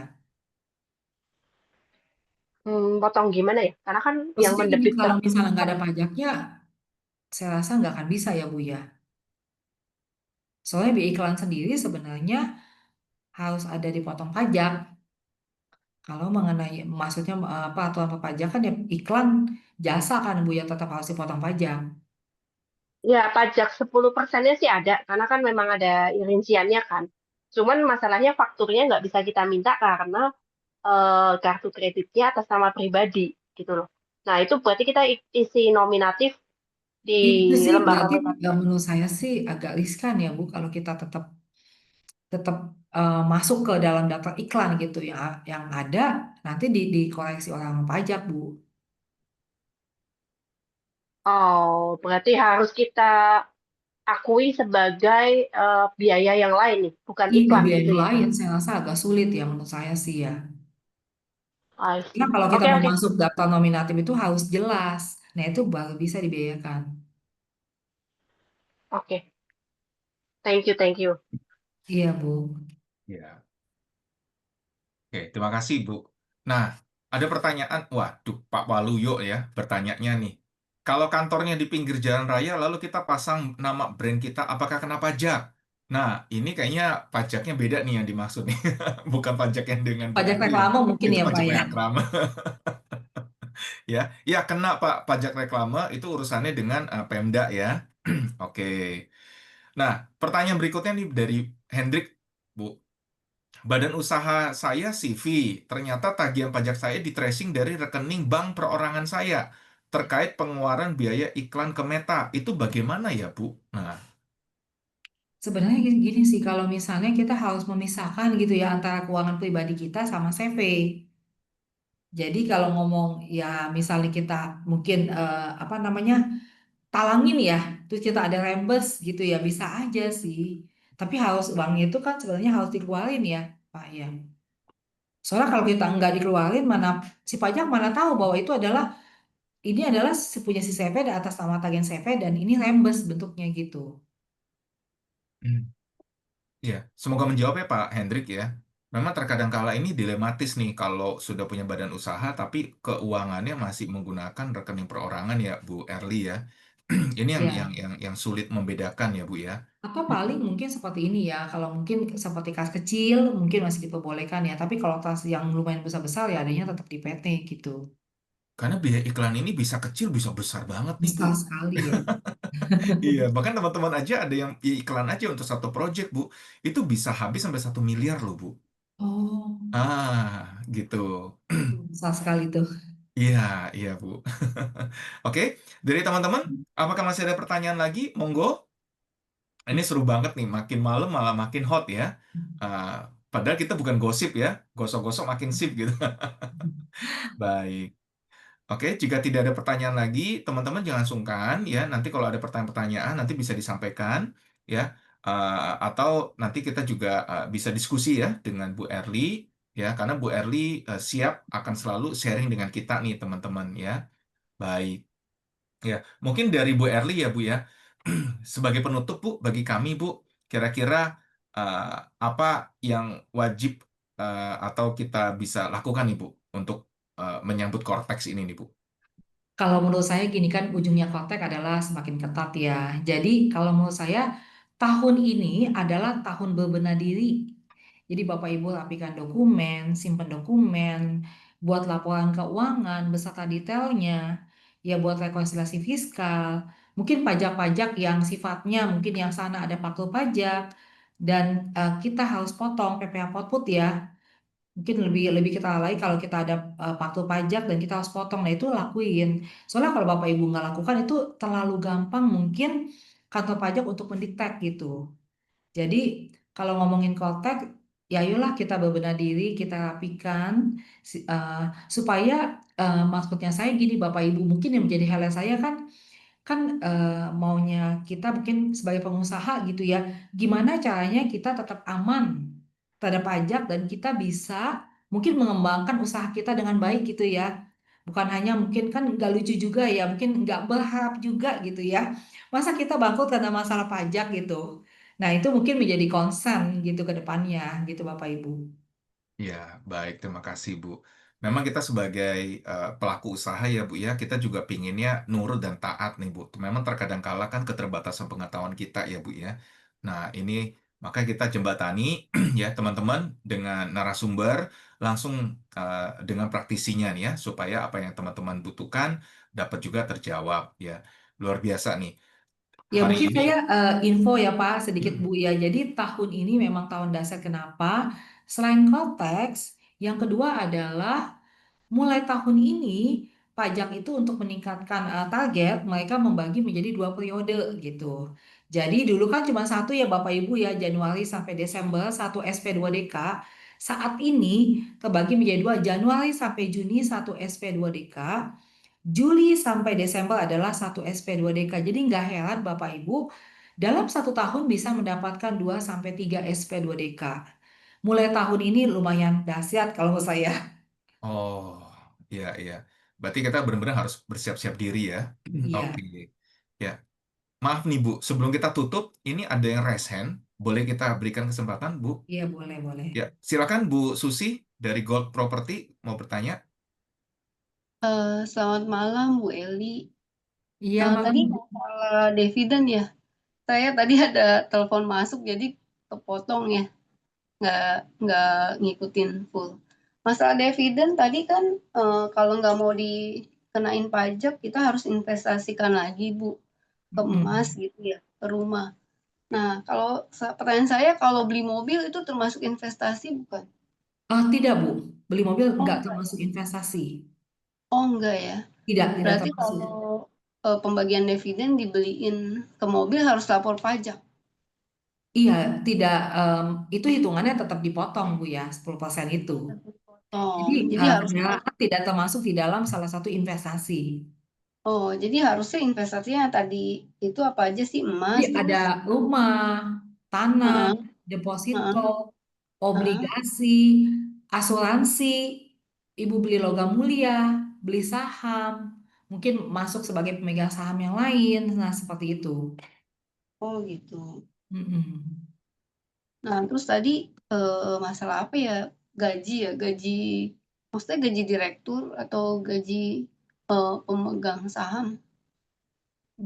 Potong gimana ya? Karena kan yang Maksudnya gini, mendebit kalau misalnya nggak ada kan. pajaknya, saya rasa nggak akan bisa ya Bu ya. Soalnya biaya iklan sendiri sebenarnya harus ada dipotong pajak. Kalau mengenai maksudnya apa aturan perpajakan ya iklan jasa kan Bu ya tetap harus dipotong pajak. Ya, pajak 10%-nya sih ada, karena kan memang ada rinciannya kan. Cuman masalahnya fakturnya nggak bisa kita minta karena kartu kreditnya atas nama pribadi gitu loh. Nah, itu berarti kita isi nominatif di Itu sih lembar berarti nominatif. menurut saya sih agak riskan ya Bu kalau kita tetap tetap masuk ke dalam daftar iklan gitu yang ada nanti dikoreksi orang pajak Bu. Oh, berarti harus kita akui sebagai biaya yang lain nih, bukan Iya iklan gitu biaya ya. lain saya rasa agak sulit ya menurut saya sih ya. I Karena see. kalau kita Oke, mau oke. masuk daftar nominatif itu harus jelas. Nah itu baru bisa dibiayakan. Oke. Thank you, thank you. Iya Bu. Ya. Oke, terima kasih, Bu. Nah, ada pertanyaan. Waduh, Pak Waluyo ya, bertanyanya nih. Kalau kantornya di pinggir jalan raya, lalu kita pasang nama brand kita, apakah kena pajak? Nah, ini kayaknya pajaknya beda nih yang dimaksud nih. Bukan pajak yang dengan Bu Pajak Erli ya. reklame mungkin Itu ya Pak pajak ya. reklame. Ya, ya kena Pak pajak reklame itu urusannya dengan Pemda ya. Oke. Nah, pertanyaan berikutnya nih dari Hendrik, Bu. Badan usaha saya CV, ternyata tagihan pajak saya di tracing dari rekening bank perorangan saya terkait pengeluaran biaya iklan ke Meta. Itu bagaimana ya, Bu? Nah, Sebenarnya gini sih kalau misalnya kita harus memisahkan gitu ya antara keuangan pribadi kita sama CV. Jadi kalau ngomong ya misalnya kita mungkin apa namanya talangin ya, terus kita ada rembes gitu ya bisa aja sih. Tapi harus uangnya itu kan sebenarnya harus dikeluarin ya, Pak ya. Soalnya kalau kita nggak dikeluarin mana si pajak mana tahu bahwa itu adalah ini adalah punya si CV dan atas nama tagihan CV dan ini rembes bentuknya gitu. hmm, ya, semoga menjawab ya Pak Hendrik ya. Memang terkadang kala ini dilematis nih kalau sudah punya badan usaha tapi keuangannya masih menggunakan rekening perorangan ya Bu Erli ya. Ini yang yang Ya. yang yang sulit membedakan ya Bu ya. Atau paling mungkin seperti ini ya, kalau mungkin seperti kas kecil mungkin masih diperbolehkan ya, tapi kalau tas yang lumayan besar-besar ya adanya tetap di PT gitu. Karena biaya iklan ini bisa kecil bisa besar banget nih Bu. Besar sekali ya. Iya, bahkan teman-teman aja ada yang iklan aja untuk satu project, Bu. Itu bisa habis sampai 1 miliar loh, Bu. Oh, Gitu. besar sekali tuh. Iya, iya, Bu. Oke, dari teman-teman, apakah masih ada pertanyaan lagi? Monggo. Ini seru banget nih, makin malam malah makin hot ya. Ah, padahal kita bukan gosip ya, gosok-gosok makin sip gitu. Baik. Oke, jika tidak ada pertanyaan lagi, teman-teman jangan sungkan ya. Nanti kalau ada pertanyaan-pertanyaan nanti bisa disampaikan ya. Atau nanti kita juga bisa diskusi ya dengan Bu Erli ya, karena Bu Erli siap akan selalu sharing dengan kita nih teman-teman ya. Baik. Ya, mungkin dari Bu Erli ya Bu ya. Sebagai penutup Bu, bagi kami Bu, kira-kira eh, apa yang wajib atau kita bisa lakukan nih Bu untuk menyambut Cortex ini nih Bu. Kalau menurut saya gini kan ujungnya kontak adalah semakin ketat ya. Jadi kalau menurut saya tahun ini adalah tahun berbenah diri. Jadi Bapak Ibu rapikan dokumen, simpan dokumen, buat laporan keuangan beserta detailnya, ya buat rekonsiliasi fiskal, mungkin pajak-pajak yang sifatnya mungkin yang sana ada faktur pajak dan kita harus potong PPh output ya. Mungkin lebih lebih kita lagi kalau kita ada faktur pajak dan kita harus potong, nah itu lakuin. Soalnya kalau Bapak Ibu nggak lakukan itu terlalu gampang mungkin kantor pajak untuk mendetek gitu. Jadi kalau ngomongin kontak, ya ayolah kita berbenah diri, kita rapikan supaya maksudnya saya gini Bapak Ibu mungkin yang menjadi hal saya kan kan maunya kita mungkin sebagai pengusaha gitu ya, gimana caranya kita tetap aman terhadap pajak dan kita bisa mungkin mengembangkan usaha kita dengan baik gitu ya. Bukan hanya mungkin kan nggak lucu juga ya, mungkin nggak berharap juga gitu ya. Masa kita bangkrut karena masalah pajak gitu. Nah, itu mungkin menjadi concern gitu ke depannya gitu Bapak Ibu. Ya, baik. Terima kasih, Bu. memang kita sebagai pelaku usaha ya Bu ya, kita juga pinginnya nurut dan taat nih Bu. Memang terkadang kala kan keterbatasan pengetahuan kita ya Bu ya. Nah ini maka kita jembatani ya teman-teman dengan narasumber langsung dengan praktisinya nih ya, supaya apa yang teman-teman butuhkan dapat juga terjawab ya. Luar biasa nih. Ya Hari mungkin ini, saya info ya Pak sedikit Bu ya. Jadi tahun ini memang tahun dasar kenapa? Selain konteks, yang kedua adalah mulai tahun ini pajak itu untuk meningkatkan target mereka membagi menjadi 2 periode gitu. Jadi dulu kan cuma satu ya Bapak Ibu ya Januari sampai Desember satu SP2DK. Saat ini terbagi menjadi dua Januari sampai Juni satu SP2DK. Juli sampai Desember adalah satu SP2DK. Jadi nggak heran Bapak Ibu dalam 1 tahun bisa mendapatkan 2 sampai 3 SP2DK. Mulai tahun ini lumayan dahsyat kalau menurut saya. oh iya iya, berarti kita benar-benar harus bersiap-siap diri ya. Iya, Oke, ya. Maaf nih Bu, sebelum kita tutup, ini ada yang raise hand. Boleh kita berikan kesempatan Bu? iya boleh boleh. Ya, silakan Bu Susi dari Gold Property mau bertanya. Selamat malam Bu Eli. Iya malam. Tadi masalah dividen ya. Saya tadi ada telepon masuk jadi kepotong ya, nggak nggak ngikutin full. Masalah dividen tadi kan kalau nggak mau dikenain pajak kita harus investasikan lagi Bu ke emas Mm-mm. gitu ya, ke rumah. Nah kalau pertanyaan saya kalau beli mobil itu termasuk investasi bukan? Tidak Bu, beli mobil Oh nggak enggak, termasuk investasi. oh enggak ya. Tidak Berarti termasuk. kalau pembagian dividen dibeliin ke mobil harus lapor pajak. Iya, tidak. Itu hitungannya tetap dipotong Bu ya, 10% itu. Jadi Jadi harusnya perjalanan tidak termasuk di dalam salah satu investasi. jadi harusnya investasinya tadi itu apa aja sih Jadi emas ada terus rumah, tanah, heeh, deposito, heeh, heeh. obligasi, asuransi, ibu beli logam mulia, beli saham, mungkin masuk sebagai pemegang saham yang lain. Nah, seperti itu. Oh gitu. Mm-mm. Nah terus tadi masalah apa ya gaji ya gaji maksudnya gaji direktur atau gaji pemegang saham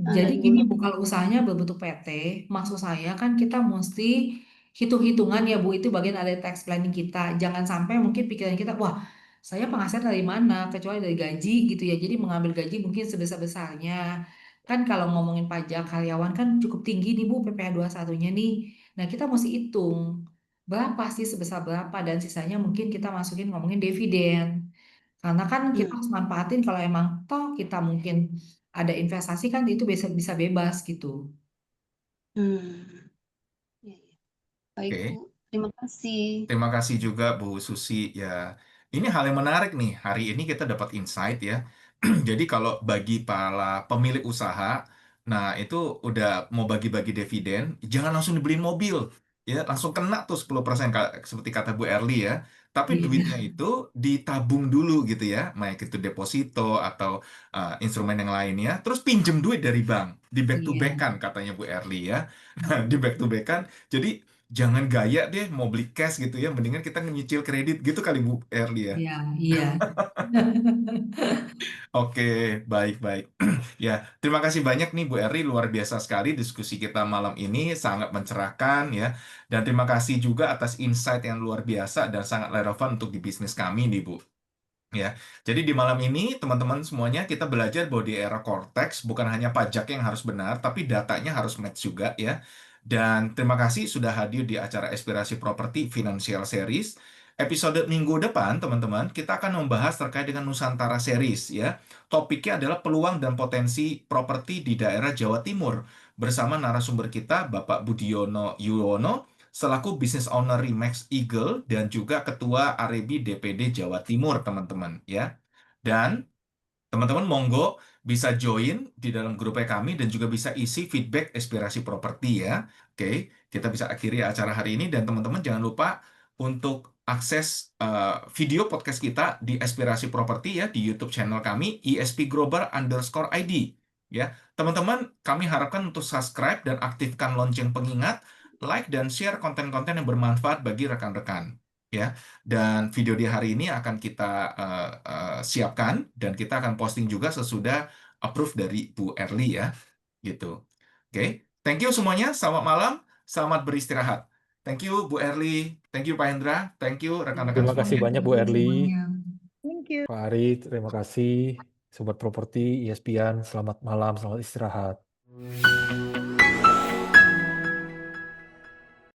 ada Jadi gini gimana? Bu, kalau usahanya berbentuk PT, maksud saya kan kita mesti hitung-hitungan ya Bu, itu bagian dari tax planning kita. Jangan sampai mungkin pikiran kita, wah saya penghasilan dari mana, kecuali dari gaji gitu ya. Jadi mengambil gaji mungkin sebesar-besarnya. Kan kalau ngomongin pajak karyawan kan cukup tinggi nih Bu, PPh 21-nya nih. Nah kita mesti hitung berapa sih sebesar berapa dan sisanya mungkin kita masukin ngomongin dividen. Karena kan kita Hmm, harus manfaatin kalau emang toh kita mungkin ada investasi kan itu bisa bisa bebas gitu. hmm. Ya, ya. Baik Bu, Oke. terima kasih. Terima kasih juga Bu Susi. Ya, ini hal yang menarik nih. Hari ini kita dapat insight ya. Jadi kalau bagi para pemilik usaha, nah itu udah mau bagi-bagi dividen, jangan langsung dibeliin mobil. Ya, langsung kena tuh 10% seperti kata Bu Erli ya. Tapi duitnya Iya, itu ditabung dulu gitu ya, baik itu deposito atau instrumen yang lainnya. Terus pinjem duit dari bank, di back to back iya, kan katanya Bu Erli ya. Di back to back kan. Jadi jangan gaya deh mau beli cash gitu ya, mendingan kita nyicil kredit gitu kali Bu Erli ya. iya, iya. Oke, baik-baik. Ya, terima kasih banyak nih Bu Erli, luar biasa sekali diskusi kita malam ini, sangat mencerahkan ya. Dan terima kasih juga atas insight yang luar biasa dan sangat relevan untuk di bisnis kami nih Bu. Ya, jadi di malam ini teman-teman semuanya kita belajar bahwa di era Cortex bukan hanya pajak yang harus benar, tapi datanya harus match juga ya. Dan terima kasih sudah hadir di acara Inspirasi Properti Financial Series. Episode minggu depan, teman-teman, kita akan membahas terkait dengan Nusantara Series ya. Topiknya adalah peluang dan potensi properti di daerah Jawa Timur bersama narasumber kita Bapak Budiono Yuwono selaku Business Owner Remax Eagle dan juga Ketua Arebi DPD Jawa Timur, teman-teman ya. Dan teman-teman monggo bisa join di dalam grupnya kami dan juga bisa isi feedback aspirasi properti ya. Oke, kita bisa akhiri acara hari ini dan teman-teman jangan lupa untuk akses video podcast kita di Aspirasi Properti ya di YouTube channel kami ISP_Global_ID ya. Teman-teman, kami harapkan untuk subscribe dan aktifkan lonceng pengingat, like dan share konten-konten yang bermanfaat bagi rekan-rekan. ya. Dan video di hari ini akan kita siapkan dan kita akan posting juga sesudah approve dari Bu Erli ya, gitu. Oke, thank you semuanya. Selamat malam, selamat beristirahat. Thank you Bu Erli, thank you Pak Hendra, thank you rekan-rekan Terima kasih semuanya. banyak Bu Erli, Semuanya. Thank you. Pak Ari, terima kasih. Sobat Properti, ESPN, selamat malam, selamat istirahat.